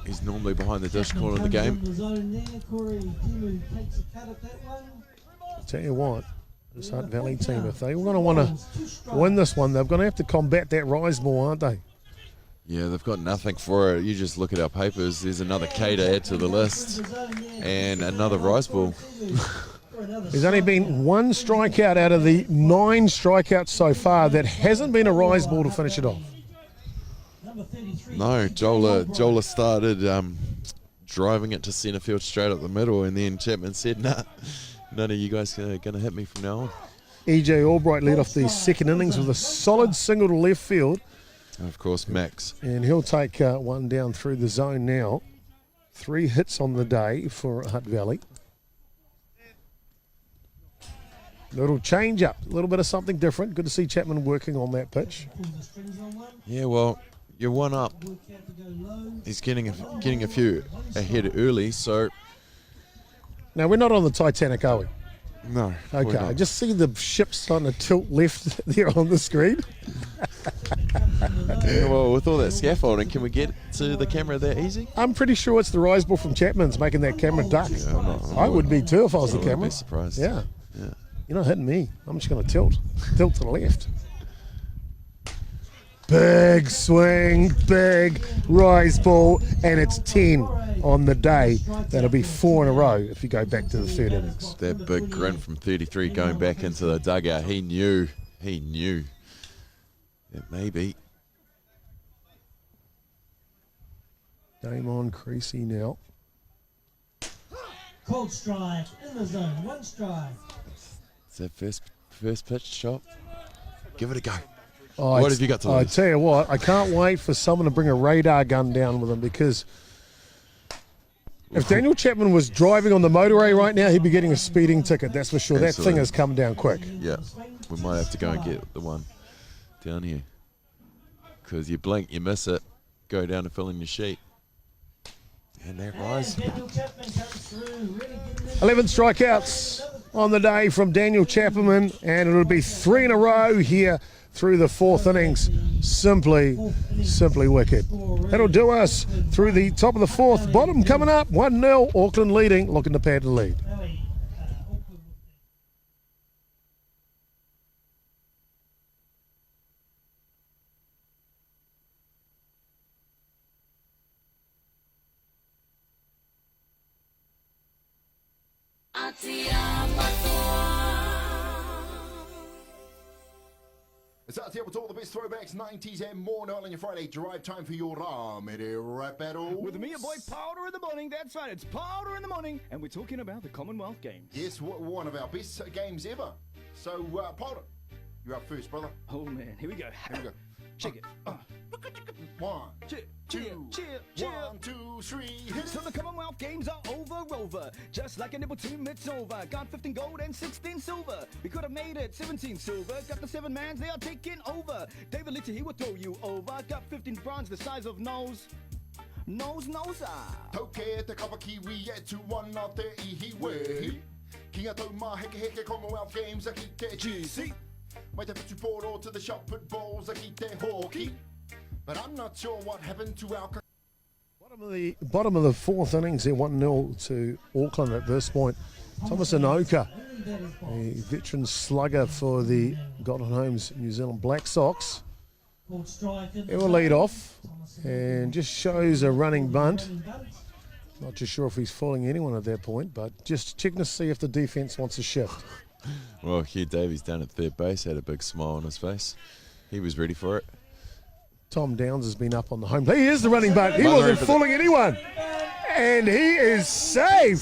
he's normally behind the dish calling the game. Tell you what, this Hutt Valley team, if they're going to want to win this one, they're going to have to combat that rise ball, aren't they? Yeah, they've got nothing for it. You just look at our papers. There's another K to add to the list. And another rise ball. There's only been 1 strikeout out of the 9 strikeouts so far that hasn't been a rise ball to finish it off. No, Jola started driving it to centre field straight up the middle, and then Chapman said, nah, none of you guys are going to hit me from now on. EJ Albright led off the 2nd innings with a solid single to left field. And of course, Max. And he'll take one down through the zone now. 3 hits on the day for Hutt Valley. Little change up, a little bit of something different. Good to see Chapman working on that pitch. Yeah, well, you're 1 up. He's getting a few ahead early, so. Now, we're not on the Titanic, are we? No. Okay, I just see the ship starting to tilt left there on the screen. Yeah, well, with all that scaffolding, can we get to the camera that easy? I'm pretty sure it's the rise ball from Chapman's making that camera duck. Yeah, I would be too if I was the I wouldn't camera. be surprised. Yeah. Yeah. You're not hitting me. I'm just going to tilt to the left. Big swing, big rise ball, and it's 10 on the day. That'll be 4 in a row if you go back to the 3rd innings. That big grin from 33 going back into the dugout. He knew that maybe. Damon Creasy now. Cold strike in the zone, 1 strike. Is that first pitch shot? Give it a go. Oh, What have you got to lose? I tell you what, I can't wait for someone to bring a radar gun down with him, because if Daniel Chapman was driving on the motorway right now, he'd be getting a speeding ticket, that's for sure. Absolutely. That thing has come down quick. Yeah, we might have to go and get the one down here, because you blink, you miss it, go down to fill in your sheet. And that rise. 11 strikeouts on the day from Daniel Chapman, and it'll be 3 in a row here through the fourth innings. Simply wicked. That'll do us through the top of the fourth. Bottom coming up, 1-0, Auckland leading, looking to pad the lead. Atiawa Toa. It's Atiawa Toa, the best throwbacks, 90s and more. Now on your Friday drive time for your Ramere rap battle. With me, your boy Powder in the morning. That's right, it's Powder in the morning, and we're talking about the Commonwealth Games. Yes, one of our best games ever. So, Powder, you're up first, brother. Oh man, here we go. Here we go. Check it. One, Cheer, two, cheer, cheer. 1, 2, 3, hit it. So the Commonwealth Games are over. Just like a nibble team, it's over. Got 15 gold and 16 silver. We could have made it 17 silver. Got the 7 mans, they are taking over. David Little, he will throw you over. Got 15 bronze, the size of nose. Nose, Toke te kapa kiwi e tu wana te ihi wehi. Ki ngā tau mā heke Commonwealth Games a ki te GC. Mai te whitu pōro to the shot put balls a ki te hoki. But I'm not sure what happened to our... Bottom of the fourth innings, they're 1-0 to Auckland at this point. Thomas Anoka, a veteran slugger for the Golden Homes New Zealand Black Sox. He will lead off and just shows a running bunt. Not too sure if he's fooling anyone at that point, but just checking to see if the defence wants a shift. Well, Hugh Davies down at third base had a big smile on his face. He was ready for it. Tom Downs has been up on the home. He is the running bunt. He wasn't fooling anyone. And he is safe.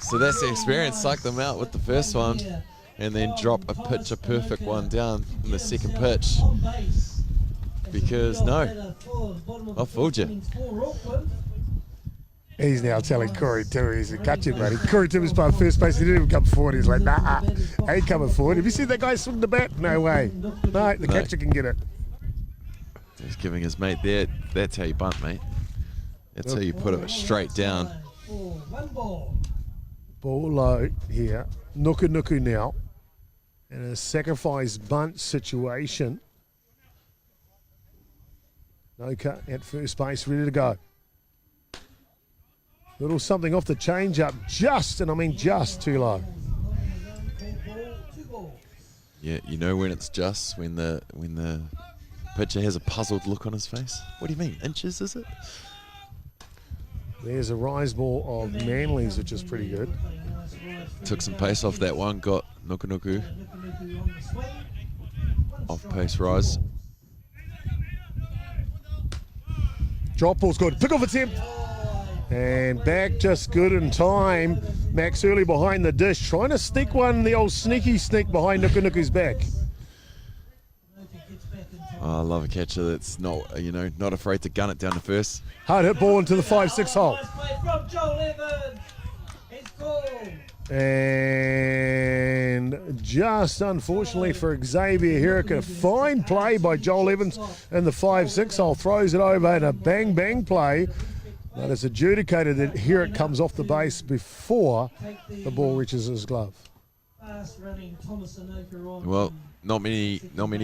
So that's the experience. Suck them out with the first one and then drop a perfect one down in the second pitch. Because, no, I fooled you. He's now telling Corey too, he's a gotcha, buddy. Corey too was playing first base. He didn't even come forward. He's like, nah, I ain't coming forward. Have you seen that guy swing the bat? No way. No, the catcher can get it. Just giving his mate there. That's how you bunt, mate. That's how you put it straight down. Ball low here. Nuku now. In a sacrifice bunt situation. Noka at first base, ready to go. Little something off the change-up, just too low. Yeah, you know when it's just, when the pitcher has a puzzled look on his face. What do you mean, inches is it? There's a rise ball of Manly's, which is pretty good. Took some pace off that one, got Nuku. Off pace rise. Drop ball's good, pick off attempt. And back just good in time. Max early behind the dish, trying to sneak one, the old sneaky sneak behind Nuku's back. Oh, I love a catcher that's not afraid to gun it down the first. Hard hit ball into the 5-6 hole. And just unfortunately for Xavier Herrick, a fine play by Joel Evans in the 5-6 hole. Throws it over in a bang play. But it's adjudicated that Herrick comes off the base before the ball reaches his glove. Well, not many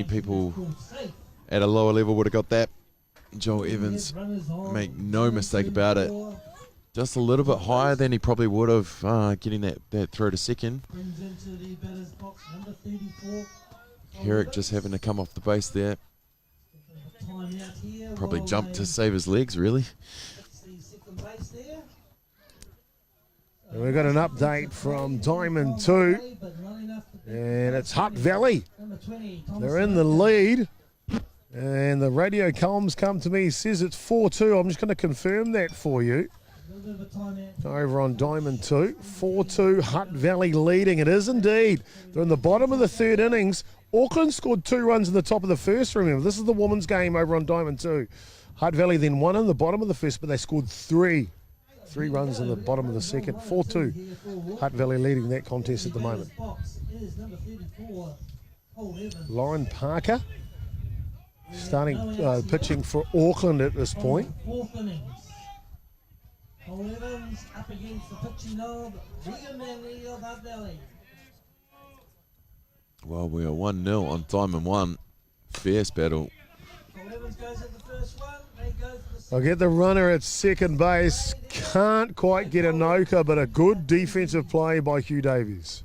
people at a lower level would have got that. Joel Evans, make no mistake about it, just a little bit higher than he probably would have getting that throw to second. Herrick just having to come off the base there. Probably jumped to save his legs, really. And we've got an update from Diamond 2, and it's Hutt Valley. They're in the lead, and the radio comms come to me, says it's 4-2. I'm just going to confirm that for you. Over on Diamond 2, 4-2, Hutt Valley leading. It is indeed. They're in the bottom of the third innings. Auckland scored 2 runs in the top of the first, remember. This is the women's game over on Diamond 2. Hutt Valley then 1 in the bottom of the first, but they scored 3 runs in the bottom of the second. 4-2. Hutt Valley leading that contest at the moment. Lauren Parker starting pitching for Auckland at this point. Evans up against the pitching of William Manley of Hutt Valley. Well, we are 1-0 on Diamond 1. Fierce battle. Evans goes at the first one. They go for the I'll get the runner at second base. Can't quite get a Noka, but a good defensive play by Hugh Davies.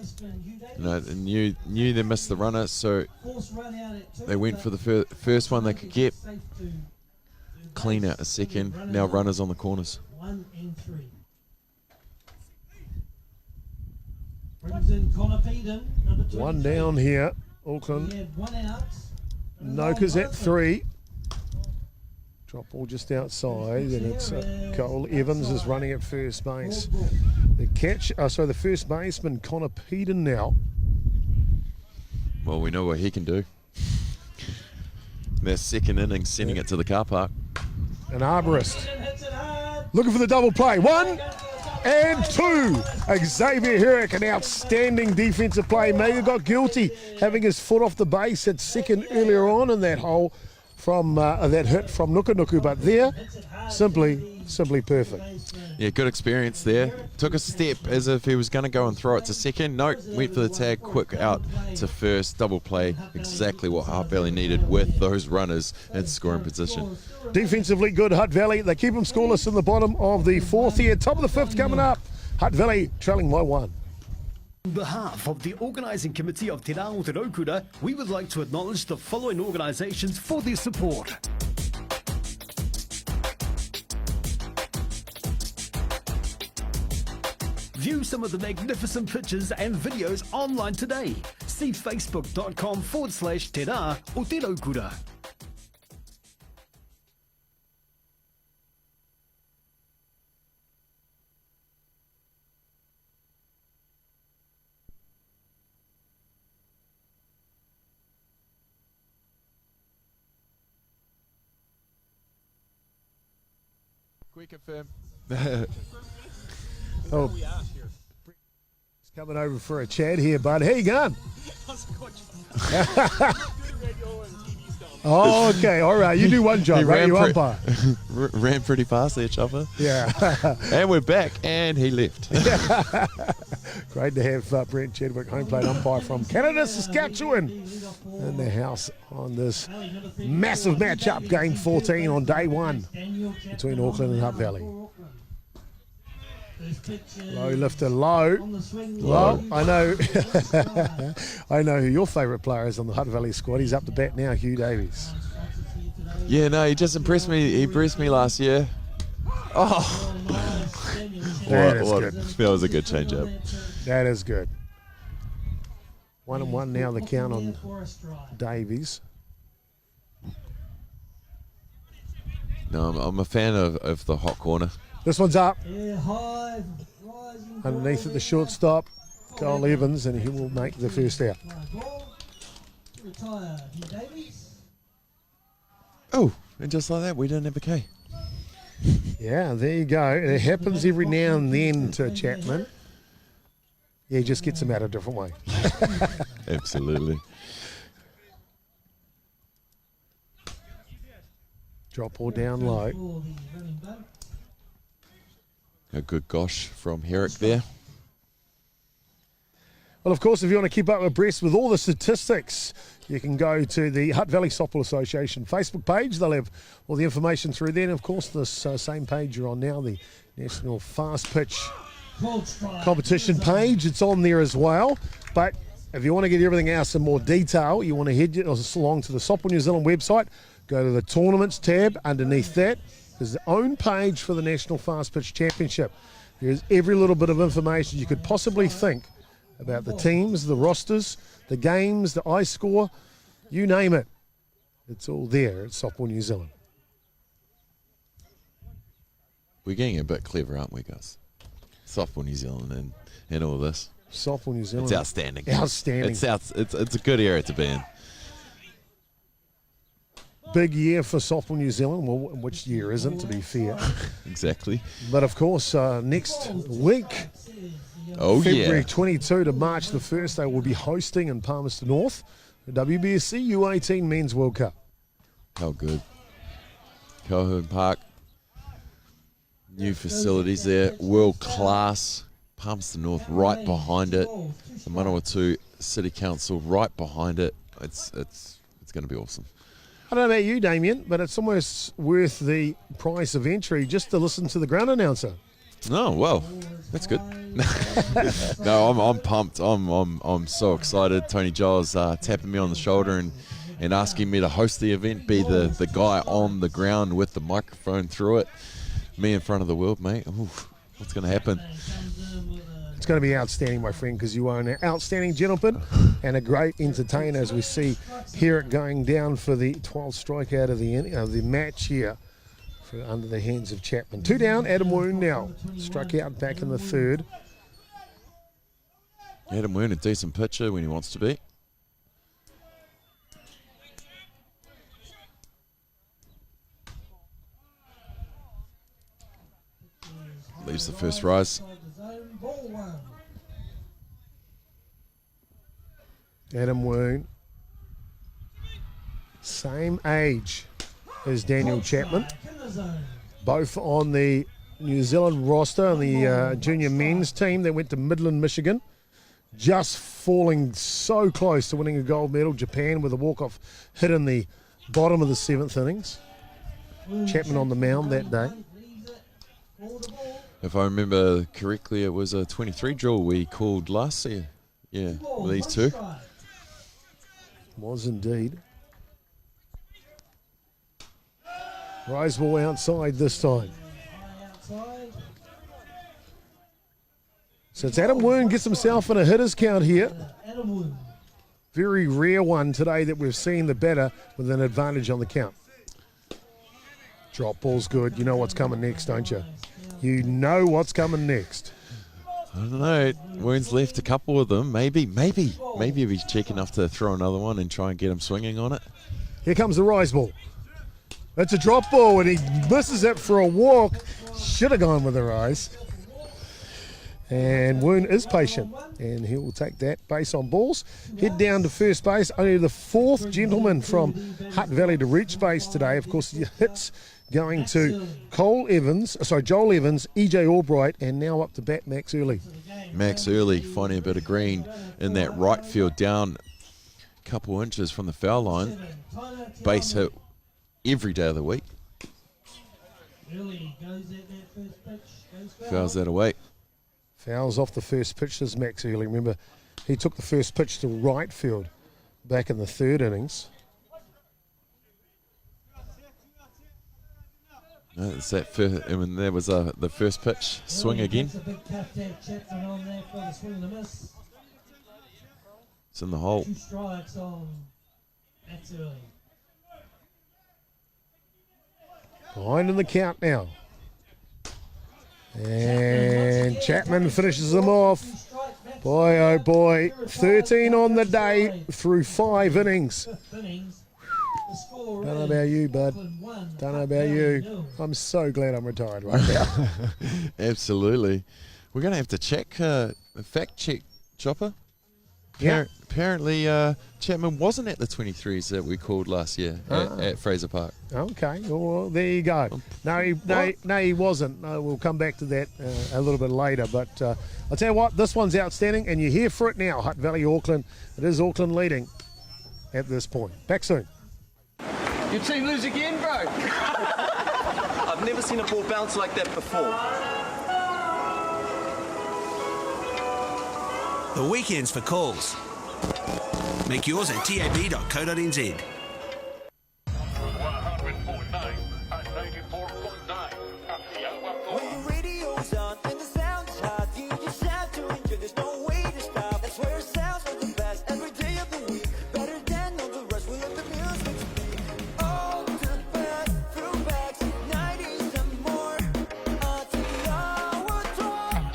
baseman, Hugh Davies. You know, knew they missed the runner, so Force run out at two, they went for the first one they could get. Clean out a second. Now runners on the corners. 1 and 3. Brings in Connor Peden, number 23. One down here, He Auckland. had 1 out. Noka's at 3. Drop ball just outside, and it's Cole Evans is running at first base. The the first baseman Connor Peden now. Well, we know what he can do. That second inning, sending it to the car park. An arborist. Looking for the double play. 1 and 2. Xavier Herrick, an outstanding defensive play. Mega got guilty having his foot off the base at second earlier on in that hole from that hit from Nuku, but there, simply perfect. Yeah, good experience there. Took a step as if he was going to go and throw it to second. No, went for the tag, quick out to first, double play. Exactly what Hutt Valley needed with those runners in scoring position. Defensively good, Hutt Valley. They keep them scoreless in the bottom of the fourth here. Top of the fifth coming up. Hutt Valley trailing by 1. On behalf of the organising committee of Te Rā o Te Raukura, we would like to acknowledge the following organisations for their support. View some of the magnificent pictures and videos online today. See facebook.com/Te Rā o Te Raukura. Quick confirm. Oh, he's coming over for a chat here, bud. How you going? Oh, okay, all right. You do one job, right? You umpire. Ran pretty fast there, Chopper. Yeah. And we're back, and he left. Great to have Brent Chadwick, home plate umpire from Canada, Saskatchewan, in the house on this massive matchup, game 14 on day 1 between Auckland and Hutt Valley. Low lifter, low. I know. I know who your favourite player is on the Hutt Valley squad. He's up to bat now, Hugh Davies. Yeah, no, he just impressed me. He impressed me last year. Oh, that was a good change-up. That is good. 1-1 now. The count on Davies. No, I'm a fan of the hot corner. This one's up. Underneath at the shortstop, Cole Evans, and he will make the first out. Oh, and just like that, we didn't have a K. Yeah, there you go. And it happens every now and then to Chapman. Yeah, he just gets him out a different way. Absolutely. Drop ball down low. A good gosh from Herrick there. Well, of course, if you want to keep up abreast with all the statistics, you can go to the Hutt Valley Softball Association Facebook page. They'll have all the information through there. And, of course, this same page you're on now, the National Fast Pitch Competition page. It's on there as well. But if you want to get everything else in more detail, you want to head along to the Softball New Zealand website, go to the Tournaments tab. Underneath that, there's the own page for the National Fast Pitch Championship. There's every little bit of information you could possibly think about the teams, the rosters, the games, the ice score, you name it. It's all there at Softball New Zealand. We're getting a bit clever, aren't we, guys? Softball New Zealand and all this. Softball New Zealand. It's outstanding. Outstanding. It's a good area to be in. Big year for Softball New Zealand. Well, which year isn't, to be fair? Exactly. But, of course, next week, February 22 to March the 1st, they will be hosting in Palmerston North the WBSC U18 Men's World Cup. How good. Calhoun Park. New facilities there. World-class Palmerston North right behind it, the Manawatu City Council right behind it. It's going to be awesome. I don't know about you, Damien, but it's almost worth the price of entry just to listen to the ground announcer. Oh, well, that's good. No, I'm pumped. I'm so excited. Tony Giles tapping me on the shoulder and asking me to host the event, be the guy on the ground with the microphone through it. Me in front of the world, mate. Ooh, what's going to happen? It's going to be outstanding, my friend, because you are an outstanding gentleman and a great entertainer, as we see here it going down for the 12th strikeout of the match here for under the hands of Chapman. 2 down, Adam Woon now struck out back in the third. Adam Woon, a decent pitcher when he wants to be. Leaves the first rise. Adam Woon, same age as Daniel Chapman, both on the New Zealand roster on the junior men's team that went to Midland, Michigan, just falling so close to winning a gold medal. Japan with a walk-off hit in the bottom of the 7th innings. Chapman on the mound that day. If I remember correctly, it was a 23 drill we called last year. Yeah, with these two. Was indeed. Rise ball outside this time. So it's Adam Woon gets himself in a hitter's count here. Very rare one today that we've seen the batter with an advantage on the count. Drop ball's good. You know what's coming next, don't you? You know what's coming next. I don't know. Woon's left a couple of them. Maybe if he's check enough to throw another one and try and get him swinging on it. Here comes the rise ball. That's a drop ball, and he misses it for a walk. Should have gone with the rise. And Woon is patient, and he will take that base on balls. Head down to first base. Only the 4th gentleman from Hutt Valley to reach base today. Of course, the hits going to Joel Evans, EJ Albright, and now up to bat Max Early. Max Early finding a bit of green in that right field, down a couple inches from the foul line. Base hit every day of the week. Fouls that away. Fouls off the first pitch. This is Max Early. Remember, he took the first pitch to right field back in the 3rd innings. No, it's that first, I mean, there was the first pitch. Swing again. It's in the hole. 2 strikes on Max Early. Behind in the count now. And Chapman finishes them off. Boy, oh boy. 13 on the day through 5 innings. Don't know about you, bud. Don't know about you. I'm so glad I'm retired right now. Absolutely. We're going to have to check, fact check, Chopper. Yeah. Apparently, Chapman wasn't at the 23s that we called last year at Fraser Park. Okay, well, there you go. No, he wasn't. We'll come back to that a little bit later. But I'll tell you what, this one's outstanding, and you're here for it now. Hutt Valley, Auckland. It is Auckland leading at this point. Back soon. Your team lose again, bro? I've never seen a ball bounce like that before. The weekend's for calls. Make yours at tab.co.nz. When the radio's on and the sound is hot, you just have to enjoy. There's no way to stop. That's where it sounds like the best every day of the week. Better than all the rest. We let the music speak. All the best throwbacks, 90s and more. Atiawa Toa.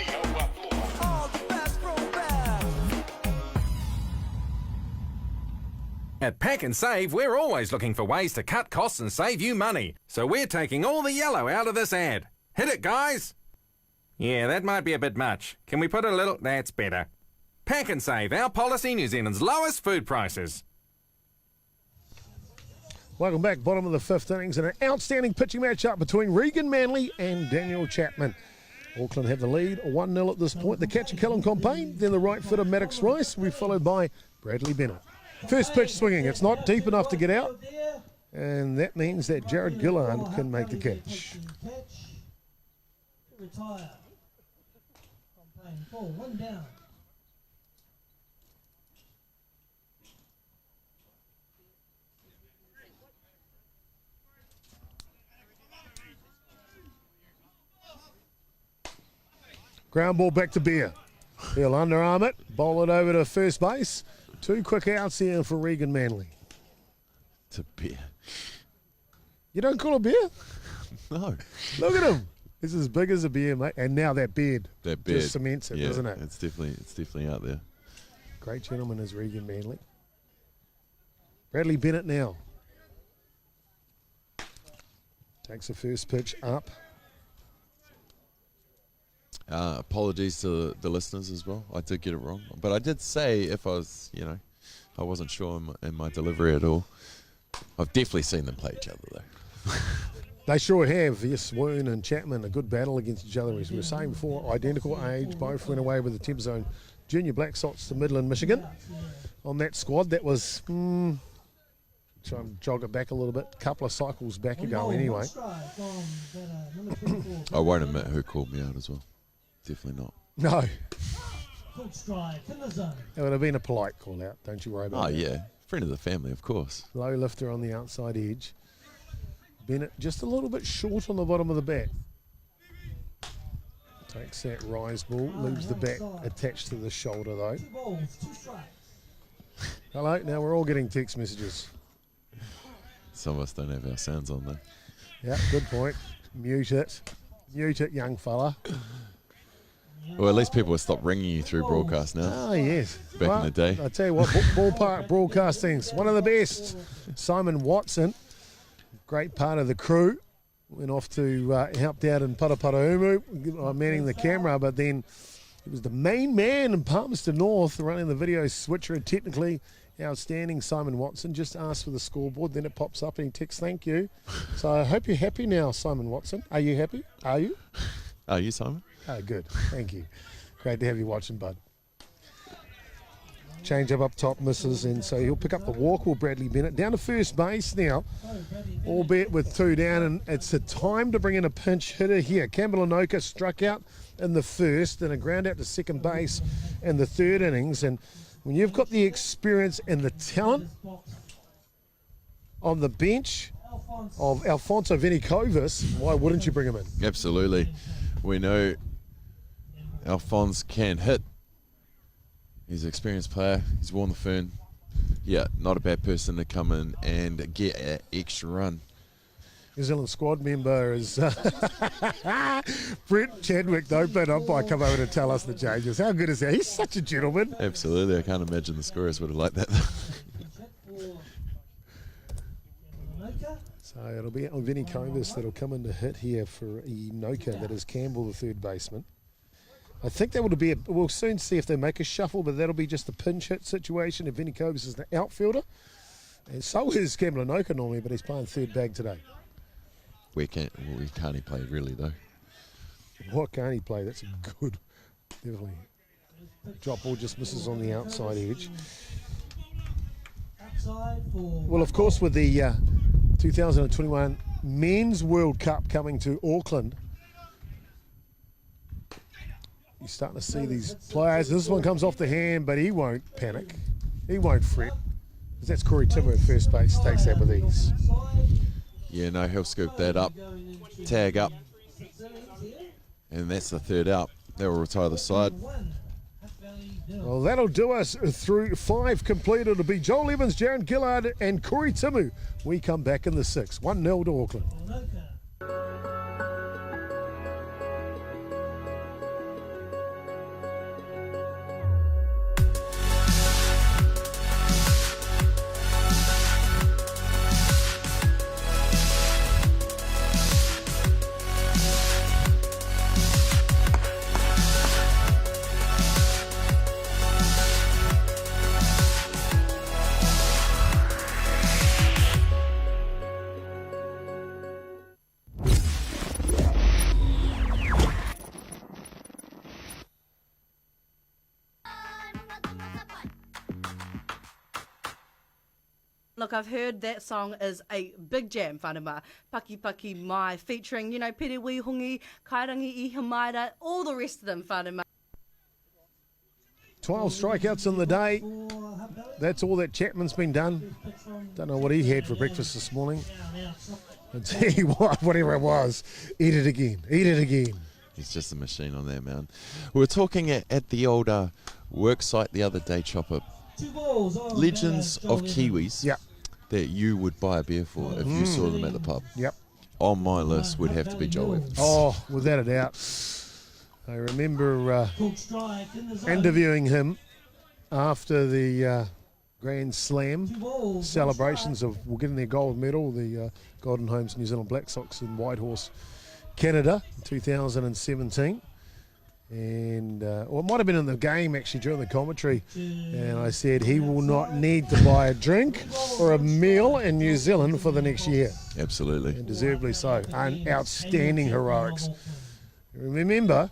All the best throwbacks. At Pack and Save, we're always looking for ways to cut costs and save you money. So we're taking all the yellow out of this ad. Hit it, guys! Yeah, that might be a bit much. Can we put a little... That's better. Pack and Save, our policy, New Zealand's lowest food prices. Welcome back, bottom of the 5th innings, and an outstanding pitching matchup between Regan Manley and Daniel Chapman. Auckland have the lead, 1-0 at this point. The catcher, Callum Compain, then the right footer, Maddox Rice, will be followed by Bradley Bennett. First pitch swinging. It's not deep enough to get out, and that means that Jared Gillard can make the catch. Retire. Compain, ball, 1 down. Ground ball back to Beer. He'll underarm it, bowl it over to first base. 2 quick outs here for Regan Manley. It's a beer. You don't call a beer? No. Look at him. It's as big as a beer, mate. And now that beard. That beard just cements it, doesn't it? It's definitely out there. Great gentleman is Regan Manley. Bradley Bennett now. Takes the first pitch up. Apologies to the listeners as well. I did get it wrong. But I did say if I was, I wasn't sure in my delivery at all. I've definitely seen them play each other, though. They sure have. Yes, Woon and Chapman, a good battle against each other. As we were saying before, identical age, both went away with the Temp Zone Junior Black Sox to Midland, Michigan. On that squad, that was, try and jog it back a little bit, a couple of cycles back ago anyway. I won't admit who called me out as well. Definitely not. No. Good strike in the zone. It would have been a polite call out, don't you worry about it. Oh, yeah. Friend of the family, of course. Low lifter on the outside edge. Bennett just a little bit short on the bottom of the bat. Takes that rise ball, leaves the bat attached to the shoulder though. 2 balls, 2 strikes. Hello, now we're all getting text messages. Some of us don't have our sounds on, though. Yeah, good point. Mute it. Mute it, young fella. Well, at least people will stop ringing you through broadcast now. Oh, yes. Back in the day. I tell you what, ballpark broadcasting's one of the best. Simon Watson, great part of the crew, went off to helped out in Paraparaumu, manning the camera, but then he was the main man in Palmerston North running the video switcher. Technically outstanding. Simon Watson just asked for the scoreboard, then it pops up and he texts thank you. So I hope you're happy now, Simon Watson. Are you happy? Are you? Are you, Simon? Oh, good. Thank you. Great to have you watching, bud. Change up top, misses, and so he'll pick up the walk. Will Bradley Bennett down to first base now, albeit with 2 down, and it's a time to bring in a pinch hitter here. Campbell Anoka struck out in the first, and a ground out to second base in the third innings. And when you've got the experience and the talent on the bench of Alfonso Venikovis, why wouldn't you bring him in? Absolutely. We know Alphonse can hit. He's an experienced player. He's worn the fern. Yeah, not a bad person to come in and get an extra run. New Zealand squad member is Brett Chadwick, the open umpire, come over to tell us the changes. How good is that? He's such a gentleman. Absolutely. I can't imagine the scorers would have liked that. So it'll be Vinny Kovis that'll come in to hit here for Enoka. That is Campbell, the third baseman. I think that would be we'll soon see if they make a shuffle, but that'll be just a pinch hit situation. If Vinny Kovis is the outfielder, and so is Campbell Enoka normally, but he's playing third bag today. Where can't he play really though? What can't he play? That's a good, definitely. Drop ball just misses on the outside edge. Well, of course, with the 2021 Men's World Cup coming to Auckland, you're starting to see these players. This one comes off the hand, but he won't panic. He won't fret. Because that's Corey Timmer at first base, takes that with ease. Yeah, no, he'll scoop that up, tag up, and that's the third out. That will retire the side. Well, that'll do us through 5 complete. It'll be Joel Evans, Jaron Gillard, and Corey Timu. We come back in the 6th. 1-0 to Auckland. Look, I've heard that song is a big jam, whanama. Paki Paki Mai, featuring, you know, Pere Wihungi, Kairangi Ihamaira, all the rest of them, whanama. 12 strikeouts in the day. That's all that Chapman's been done. Don't know what he had for breakfast this morning. I tell you what, whatever it was, eat it again. Eat it again. He's just a machine on that mound. We were talking at the old work site the other day, Chopper. Legends of Kiwis that you would buy a beer for if you saw them at the pub. Yep. On my list would have to be Joel Evans. Oh, without a doubt. I remember interviewing him after the Grand Slam celebrations of getting their gold medal, the Golden Homes New Zealand Black Sox in Whitehorse, Canada, in 2017. And or it might have been in the game actually during the commentary, and I said he will not need to buy a drink or a meal in New Zealand for the next year. Absolutely. And deservedly so. Outstanding heroics. Remember,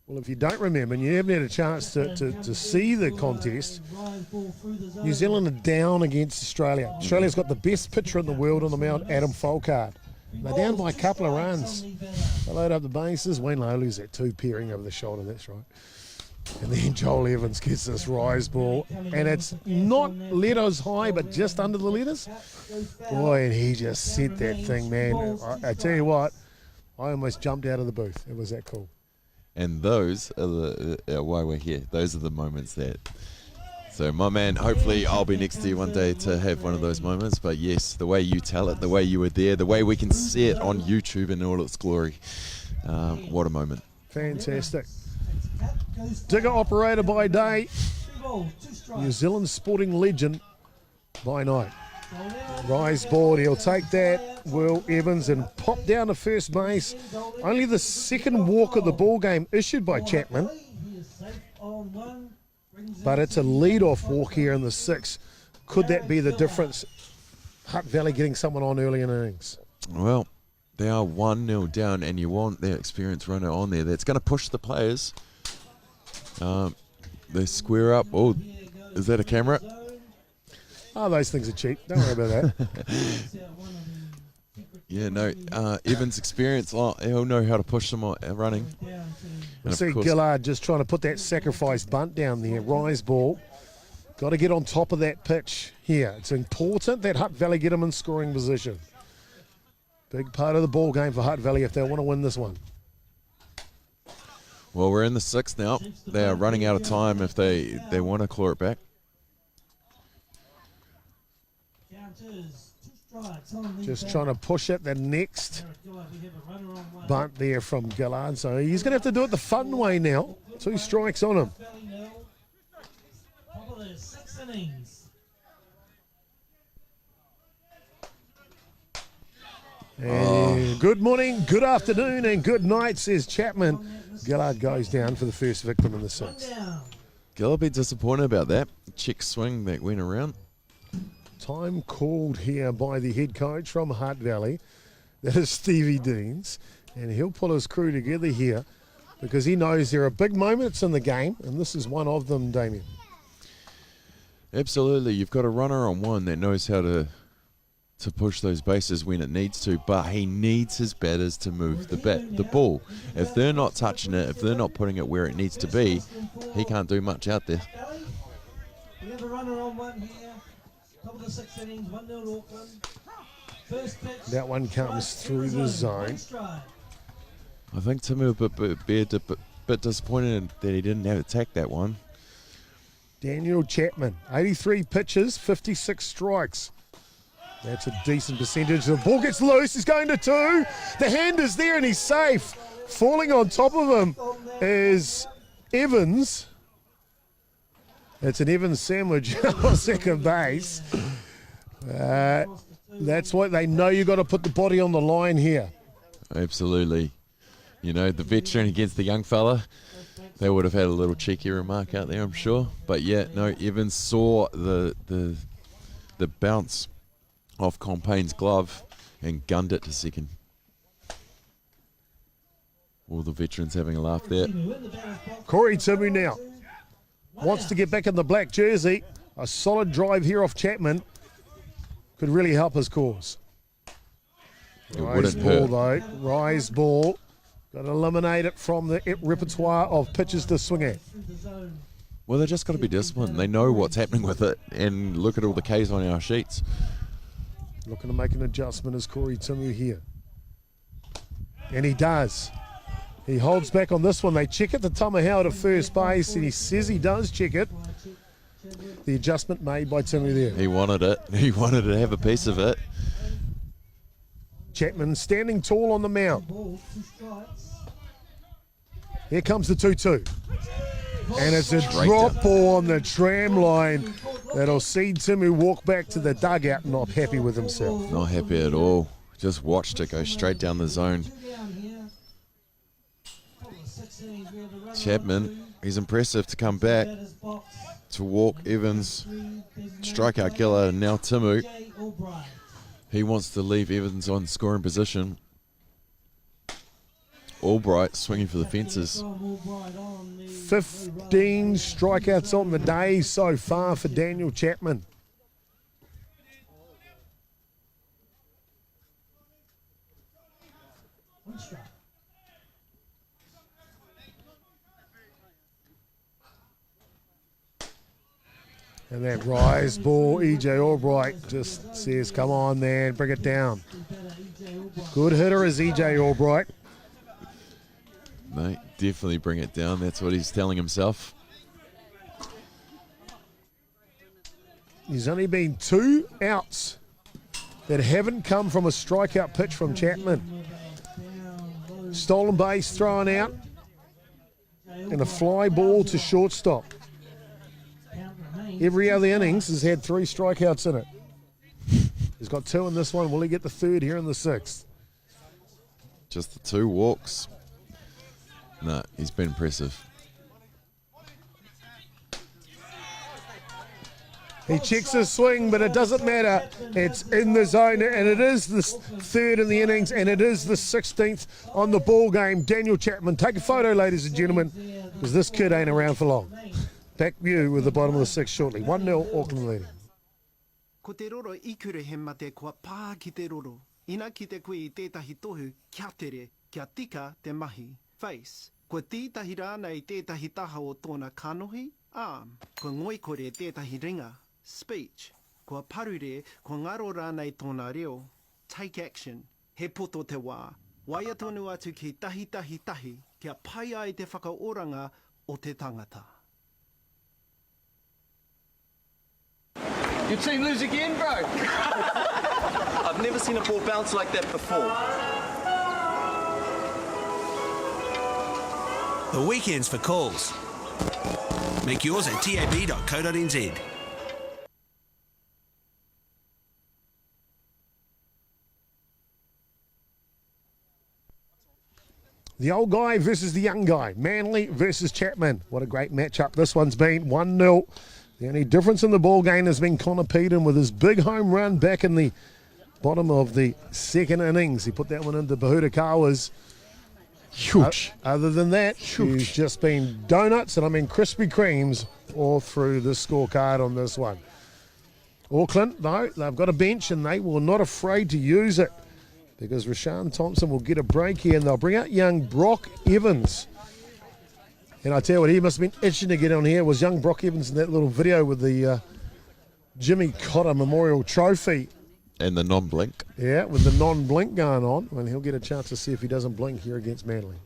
well, if you don't remember and you haven't had a chance to see the contest, New Zealand are down against Australia. Australia's got the best pitcher in the world on the mound, Adam Folkard. They're down by a couple of runs. They load up the bases. Wayne Lowley's that two peering over the shoulder, that's right. And then Joel Evans gets this rise ball, and it's not letters high, but just under the letters. Boy, and he just sent that thing, man. I tell you what, I almost jumped out of the booth. It was that cool. And those are why we're here. Those are the moments that... So, my man, hopefully I'll be next to you one day to have one of those moments. But yes, the way you tell it, the way you were there, the way we can see it on YouTube in all its glory. What a moment. Fantastic. Digger operator by day, New Zealand sporting legend by night. Rise ball, he'll take that, Will Evans, and pop down to first base. Only the second walk of the ball game issued by Chapman. But it's a lead-off walk here in the sixth. Could that be the difference? Hutt Valley getting someone on early in innings. Well, they are 1-0 down, and you want their experienced runner on there. That's going to push the players. They square up. Oh, is that a camera? Oh, those things are cheap. Don't worry about that. Yeah, no. Evans' experience, he'll know how to push them running. See Gillard just trying to put that sacrifice bunt down there. Rise ball. Got to get on top of that pitch here. It's important that Hutt Valley get them in scoring position. Big part of the ball game for Hutt Valley if they want to win this one. Well, we're in the sixth now. They are running out of time if they want to claw it back. Just trying to push it. The next bunt there from Gillard. So he's going to have to do it the fun way now. 2 strikes on him. And good morning, good afternoon, and good night, says Chapman. Gillard goes down for the first victim in the sixth. Gillard be disappointed about that. Check swing that went around. Time called here by the head coach from Hutt Valley. That is Stevie Deans. And he'll pull his crew together here because he knows there are big moments in the game, and this is one of them, Damien. Absolutely. You've got a runner on one that knows how to push those bases when it needs to, but he needs his batters to move the ball. If they're not touching it, if they're not putting it where it needs to be, he can't do much out there. We have a runner on one here. Top of the 6th innings, 1-0 Auckland. First pitch. That one comes through the zone. I think Timmy was a bit disappointed that he didn't have to take that one. Daniel Chapman, 83 pitches, 56 strikes. That's a decent percentage. The ball gets loose. He's going to 2. The hand is there and he's safe. Falling on top of him is Evans. It's an Evans sandwich on second base. That's what they know. You've got to put the body on the line here. Absolutely. You know, the veteran against the young fella, they would have had a little cheeky remark out there, I'm sure. But yeah, no, Evans saw the bounce off Compayne's glove and gunned it to second. All the veterans having a laugh there. Corey Timu now wants to get back in the black jersey. A solid drive here off Chapman. could really help his cause. It Rise wouldn't ball, hurt. though. Rise ball. Got to eliminate it from the repertoire of pitches to swing at. Well, they just got to be disciplined. They know what's happening with it, and look at all the Ks on our sheets. Looking to make an adjustment is Corey Timu here. And he does. He holds back on this one. They check it to Tamahau to first base, and he says he does check it. The adjustment made by Timu there. He wanted it. He wanted to have a piece of it. Chapman standing tall on the mound. Here comes the 2-2. And it's a drop ball on the tram line that'll see Timu walk back to the dugout not happy with himself. Not happy at all. Just watched it go straight down the zone. Chapman, he's impressive to come back to walk Evans, strikeout killer, and now Timu. He wants to leave Evans on scoring position. Albright swinging for the fences. 15 strikeouts on the day so far for Daniel Chapman. And that rise ball, EJ Albright just says, come on, man, bring it down. Good hitter is EJ Albright. Mate, definitely bring it down. That's what he's telling himself. There's only been 2 outs that haven't come from a strikeout pitch from Chapman. Stolen base thrown out and a fly ball to shortstop. Every other innings has had 3 strikeouts in it. He's got 2 in this one. Will he get the 3rd here in the 6th? Just the 2 walks. No, he's been impressive. He checks his swing, but it doesn't matter. It's in the zone, and it is the 3rd in the innings, and it is the 16th on the ball game. Daniel Chapman, take a photo, ladies and gentlemen, because this kid ain't around for long. Back view with the bottom of the 6th shortly. 1-0 Auckland leading. Ko te roro I kure he mate kua pā ki te roro. Ina ki te koe I tētahi tohu kia tere, kia tika te mahi. Face, ko tītahi rāna I tētahi taha o tōna kanohi. Arm, ko ngoi kore tētahi ringa. Speech, ko parure, ko ngaro rāna I tōna reo. Take action, he poto te wā. Waia tonu atu ki tahi tahi tahi, kia pai ai te whakaoranga o te tangata. Your team lose again, bro? I've never seen a ball bounce like that before. The weekend's for calls. Make yours at tab.co.nz. The old guy versus the young guy. Manly versus Chapman. What a great matchup this one's been. 1-0. The only difference in the ball game has been Connor Peden with his big home run back in the bottom of the 2nd innings. He put that one into Bahutakawa's. Huge. Other than that, he's just been donuts, and I mean Krispy Kremes all through the scorecard on this one. Auckland, no, they've got a bench, and they were not afraid to use it because Rashawn Thompson will get a break here, and they'll bring out young Brock Evans. And I tell you what, he must have been itching to get on here. Was young Brock Evans in that little video with the Jimmy Cotter Memorial Trophy. And the non-blink. Yeah, with the non-blink going on. And he'll get a chance to see if he doesn't blink here against Manly.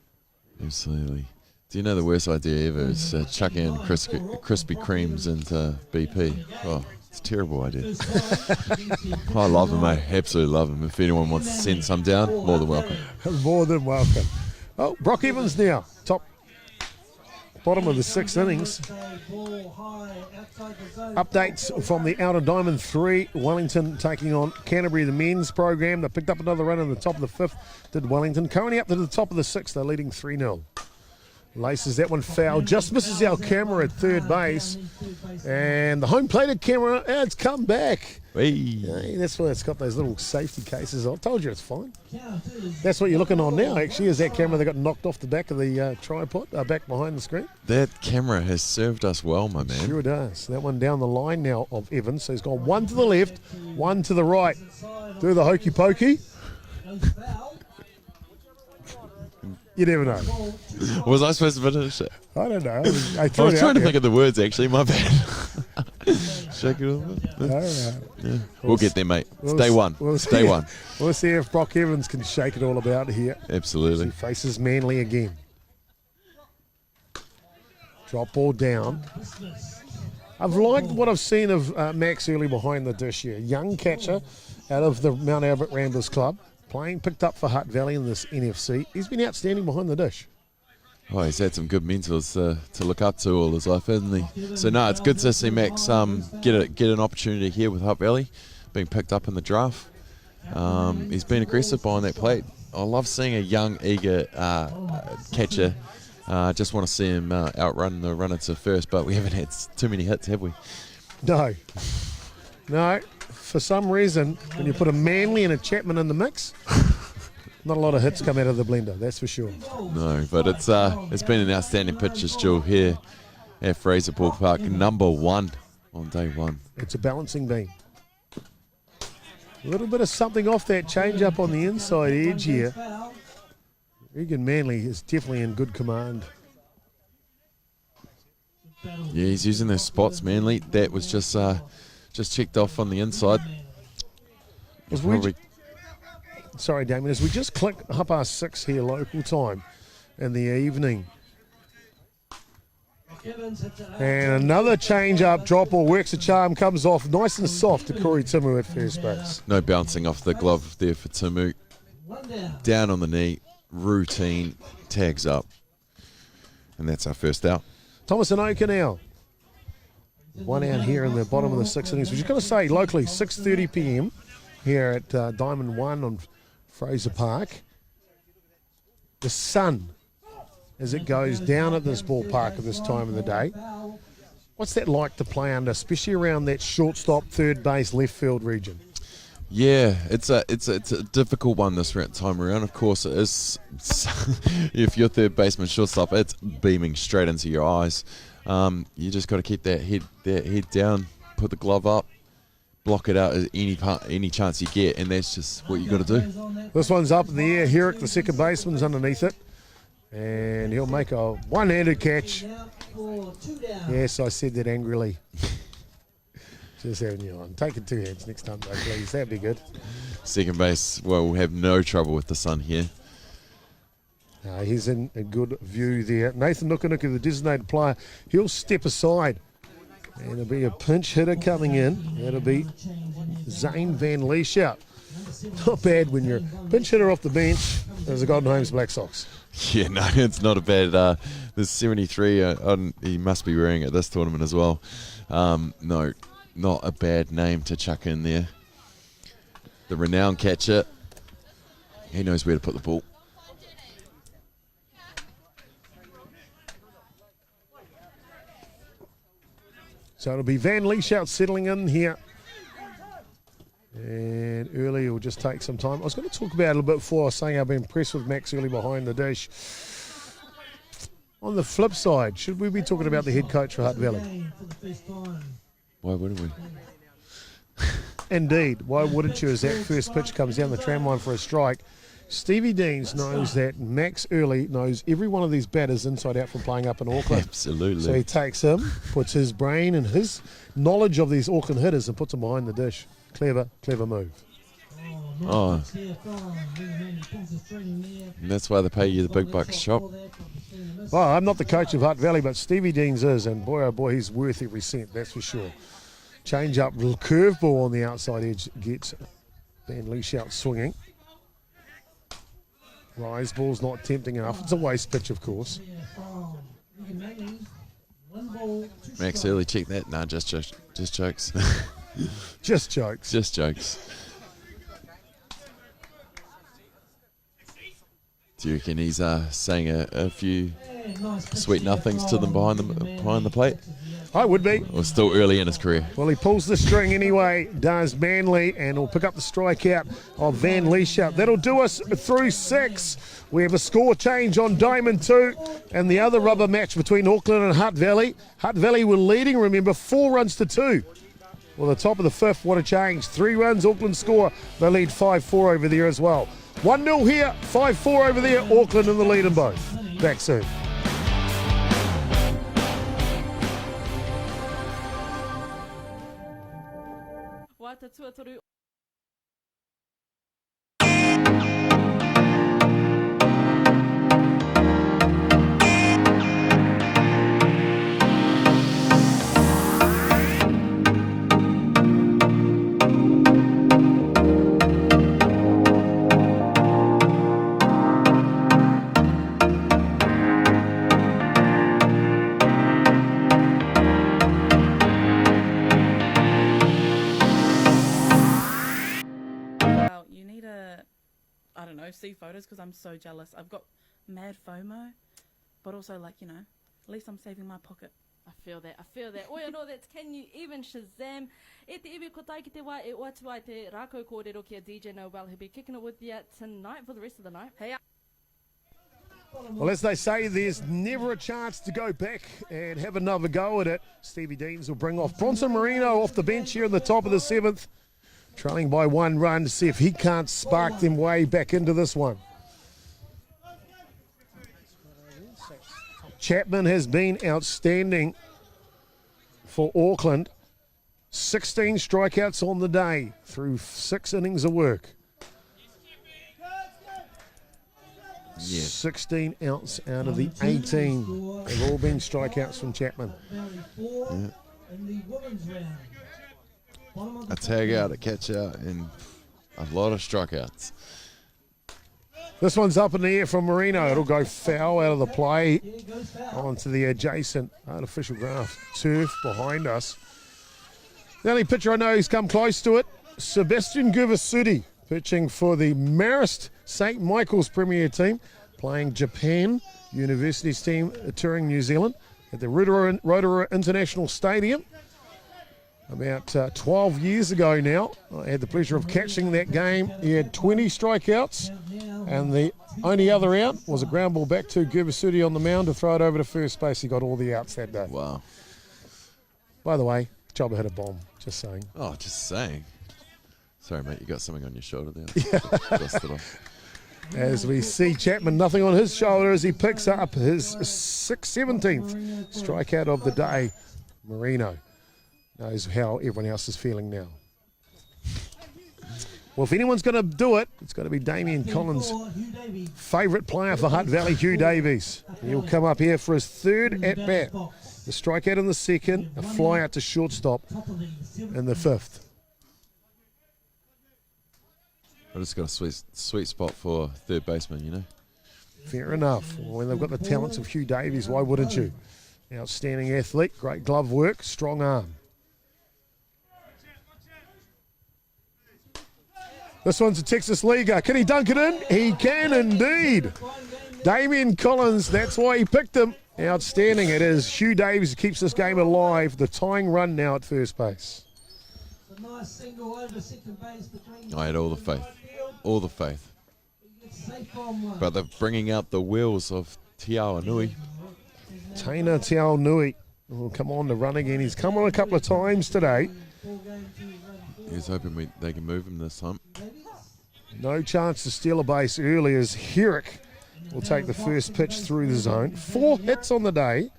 Absolutely. Do you know the worst idea ever is chucking in Krispy Kremes into BP? Oh, it's a terrible idea. I love them, mate. Absolutely love them. If anyone wants to send some down, more than welcome. More than welcome. Oh, Brock Evans now, bottom of the 6th innings. Updates from the Outer Diamond 3. Wellington taking on Canterbury, the men's program. They picked up another run in the top of the 5th, did Wellington. Currently up to the top of the 6th, they're leading 3-0. Laces that one foul, just misses our camera at 3rd base. And the home plate camera, it's come back. Yeah, that's why it's got those little safety cases. I told you it's fine. That's what you're looking on now, actually, is that camera that got knocked off the back of the tripod, back behind the screen. That camera has served us well, my man. Sure does. That one down the line now of Evans. So he's gone one to the left, one to the right. Do the hokey pokey. You never know. Was I supposed to finish it? I don't know. I was trying to think of the words, actually. My bad. Shake it off. Yeah. We'll get there, mate. It's day one. Day one. We'll see if Brock Evans can shake it all about here. Absolutely. He faces Manly again. Drop ball down. I've liked what I've seen of Max early behind the dish here. Young catcher out of the Mount Albert Ramblers Club. Picked up for Hutt Valley in this NFC. He's been outstanding behind the dish. Oh, he's had some good mentors to look up to all his life, hasn't he? So, no, it's good to see Max get an opportunity here with Hutt Valley, being picked up in the draft. He's been aggressive behind that plate. I love seeing a young, eager catcher. Just want to see him outrun the runner to first, but we haven't had too many hits, have we? No. No. For some reason, when you put a Manly and a Chapman in the mix, not a lot of hits come out of the blender, that's for sure. No, but it's been an outstanding pitcher's duel here at Fraser Ballpark, number one on day one. It's a balancing beam. A little bit of something off that change up on the inside edge here. Regan Manley is definitely in good command. Yeah, he's using those spots, Manley. That was just checked off on the inside. Sorry, Damien, as we just click 6:30 here local time in the evening. And another change-up drop ball works a charm, comes off nice and soft to Corey Timu at first base. No bouncing off the glove there for Timu. Down on the knee, routine, tags up. And that's our first out. Thomas and Oka now. One out here in the bottom of the sixth innings. We're just going to say locally 6:30 p.m. here at Diamond 1 on Fraser Park. The sun, as it goes down at this ballpark at this time of the day. What's that like to play under, especially around that shortstop, third base, left field region? Yeah, it's a difficult one this time around. Of course, it is. If you're third baseman, shortstop, it's beaming straight into your eyes. You just got to keep that head down, put the glove up, block it out at any chance you get, and that's just what you got to do. This one's up in the air. Herrick, the second baseman's underneath it, and he'll make a one-handed catch. Yes, I said that angrily. Just having you on. Take it two hands next time, though, please. That'd be good. Second base, well, we'll have no trouble with the sun here. He's in a good view there. Nathan Nukanuka, the designated player, he'll step aside. And it'll be a pinch hitter coming in. That'll be Zane Van Leeshout. Not bad when you're a pinch hitter off the bench as the Golden Homes Black Sox. Yeah, no, it's not a bad. There's 73. He must be wearing it this tournament as well. No, not a bad name to chuck in there. The renowned catcher. He knows where to put the ball. So it'll be Van Leeshout settling in here. And early will just take some time. I was going to talk about it a little bit before. I was saying I've been impressed with Max early behind the dish. On the flip side, should we be talking about the head coach for Hutt Valley? Why wouldn't we? Indeed. Why wouldn't you as that first pitch comes down the tram line for a strike? Stevie Deans knows that Max Early knows every one of these batters inside out from playing up in Auckland. Absolutely. So he takes him, puts his brain and his knowledge of these Auckland hitters and puts them behind the dish. Clever, clever move. Oh. And that's why they pay you the big bucks, shop. Well, I'm not the coach of Hutt Valley, but Stevie Deans is, and boy, oh boy, he's worth every cent, that's for sure. Change up, curveball on the outside edge gets Van Leeshout swinging. Rise ball's not tempting enough. It's a waste pitch, of course. Max Early, check that. Nah, just jokes. Just jokes. Just jokes. Do you reckon he's saying a few sweet nothings to them behind the plate? I would be. Or still early in his career? Well, he pulls the string anyway, does Manly, and will pick up the strikeout of Van Lieshout. That'll do us through 6. We have a score change on Diamond 2 and the other rubber match between Auckland and Hutt Valley. Hutt Valley were leading, remember, 4 runs to 2. Well, the top of the 5th, what a change. 3 runs, Auckland score. They lead 5-4 over there as well. 1-0 here, 5-4 over there. Auckland in the lead in both. Back soon. See photos because I'm so jealous. I've got mad FOMO, but also like, at least I'm saving my pocket. I feel that. Oia no, that's Can You Even Shazam. E te iwi ko tai ki te wai, e oatua te rākau kōrero kia DJ Noel. He'll be kicking it with you tonight for the rest of the night. Hey. Well, as they say, there's never a chance to go back and have another go at it. Stevie Deans will bring off Bronson Marino off the bench here in the top of the 7th. Trailing by 1 run to see if he can't spark them way back into this one. Chapman has been outstanding for Auckland. 16 strikeouts on the day through 6 innings of work. Yeah. 16 outs out of the 18 have all been strikeouts from Chapman. Yeah. A tag out, a catch out, and a lot of strikeouts. This one's up in the air from Marino. It'll go foul out of the play onto the adjacent artificial grass turf behind us. The only pitcher I know who's come close to it, Sebastian Gerbes, pitching for the Marist St. Michael's Premier team, playing Japan University's team touring New Zealand at the Rotorua International Stadium. About 12 years ago now, I had the pleasure of catching that game. He had 20 strikeouts, and the only other out was a ground ball back to Gerbes on the mound to throw it over to first base. He got all the outs that day. Wow. By the way, Chopper hit a bomb, just saying. Oh, just saying. Sorry, mate, you got something on your shoulder there. Dust it off. As we see Chapman, nothing on his shoulder as he picks up his 17th strikeout of the day. Marino knows how everyone else is feeling now. Well, if anyone's going to do it, it's going to be Damien Collins' favourite player for Hutt Valley, Hugh Davies. He'll come up here for his 3rd at-bat. The strikeout in the 2nd, a fly out to shortstop in the 5th. I just got a sweet spot for 3rd baseman, Fair enough. When they've got the talents of Hugh Davies, why wouldn't you? Outstanding athlete, great glove work, strong arm. This one's a Texas leaguer. Can he dunk it in? He can indeed. Damien Collins, that's why he picked him. Outstanding. It is Hugh Davies who keeps this game alive. The tying run now at first base. I had all the faith. All the faith. But they're bringing out the wheels of Atiawa Nui. Taina Atiawa Nui will come on to run again. He's come on a couple of times today. He's hoping they can move him this time. No chance to steal a base early as Herrick will take the first pitch through the zone. 4 hits on the day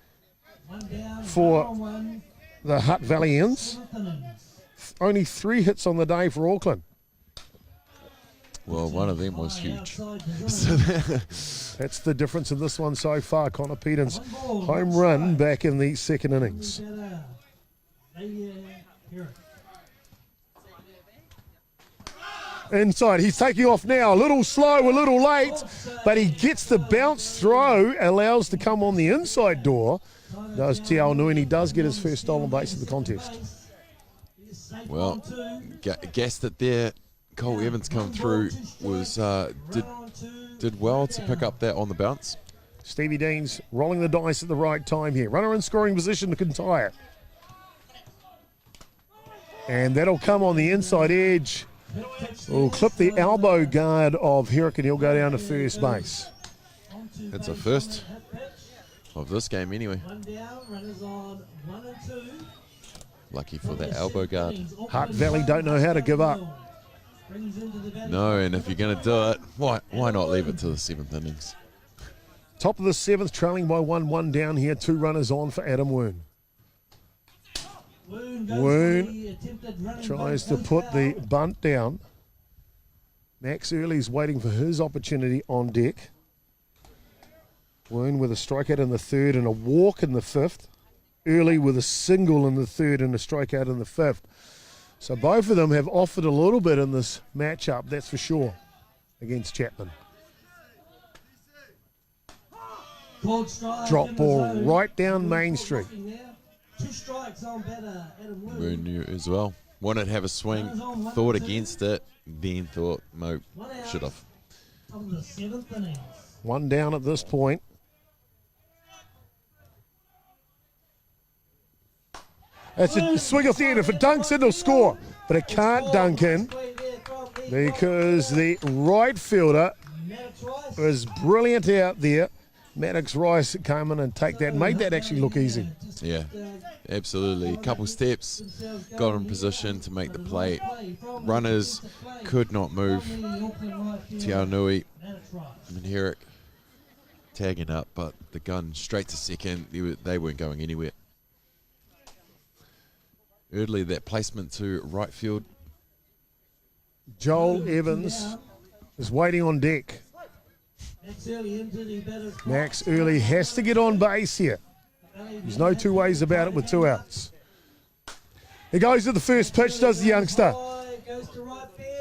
for the Hutt Valleyans. Only 3 hits on the day for Auckland. Well, one of them was huge. That's the difference in this one so far. Connor Peden's home run back in the 2nd innings. Inside, he's taking off now. A little slow, a little late, but he gets the bounce throw, allows to come on the inside door. Does Atiawa Nui, and he does get his first stolen base of the contest. Well, guessed that there. Cole Evans come through was did well to pick up that on the bounce. Stevie Deans rolling the dice at the right time here. Runner in scoring position to Kintyre. And that'll come on the inside edge. Will clip the elbow guard of Herrick, and he'll go down to first base. It's a first of this game anyway. Lucky for that elbow guard. Hutt Valley don't know how to give up. No, and if you're going to do it, why not leave it to the 7th innings? Top of the 7th, trailing by 1-1 down here. 2 runners on for Adam Woon. Woon tries to put the bunt down. Max Early's waiting for his opportunity on deck. Woon with a strikeout in the 3rd and a walk in the 5th. Early with a single in the 3rd and a strikeout in the 5th. So both of them have offered a little bit in this matchup, that's for sure, against Chapman. Drop ball right down Main Street. 2 strikes on batter, Adam Woon. Woon knew as well. Wanted to have a swing, thought against it, then thought, no, should have. Top of the 7th innings. 1 down at this point. That's a swing off the end. If it dunks in, it'll score. But it can't dunk in because the right fielder was brilliant out there. Maddox Rice come in and take that. Made that actually look easy. Yeah, absolutely. A couple steps, got in position to make the play. Runners could not move. Tiaunui and Herrick tagging up, but the gun straight to second. They weren't going anywhere. Early that placement to right field. Joel Evans is waiting on deck. Max Early has to get on base here. There's no 2 ways about it with 2 outs. He goes to the first pitch, does the youngster.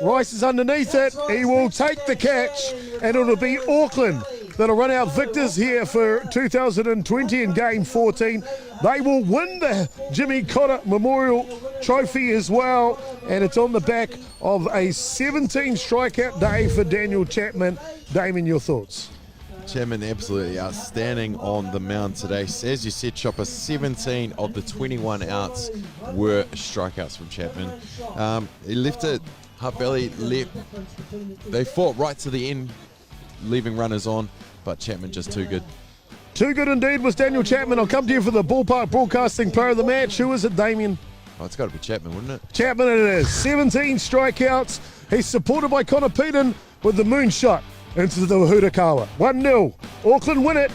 Rice is underneath it. He will take the catch, and it'll be Auckland that'll run out victors here for 2020 in Game 14. They will win the Jimmy Cotter Memorial Trophy as well, and it's on the back of a 17 strikeout day for Daniel Chapman. Damien, your thoughts? Chapman absolutely outstanding on the mound today. As you said, Chopper, 17 of the 21 outs were strikeouts from Chapman. He left it, Hutt Valley, they fought right to the end, leaving runners on, but Chapman just too good. Too good indeed was Daniel Chapman. I'll come to you for the Ballpark Broadcasting Player of the Match. Who is it, Damien? Oh, it's got to be Chapman, wouldn't it? Chapman it is. 17 strikeouts. He's supported by Connor Peden with the moonshot into the Hurakawa. 1-0. Auckland win it.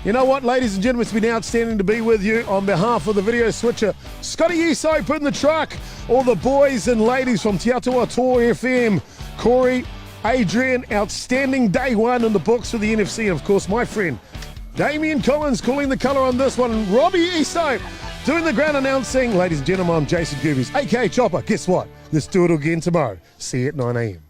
You know what, ladies and gentlemen, it's been outstanding to be with you. On behalf of the video switcher, Scotty Iso, put in the truck, all the boys and ladies from Atiawa Toa FM, Corey, Adrian, outstanding day 1 in the books for the NFC, and of course my friend Damien Collins calling the colour on this one, and Robbie Iso doing the ground announcing. Ladies and gentlemen, I'm Jason Gerbes, aka Chopper. Guess what? Let's do it again tomorrow. See you at 9 a.m.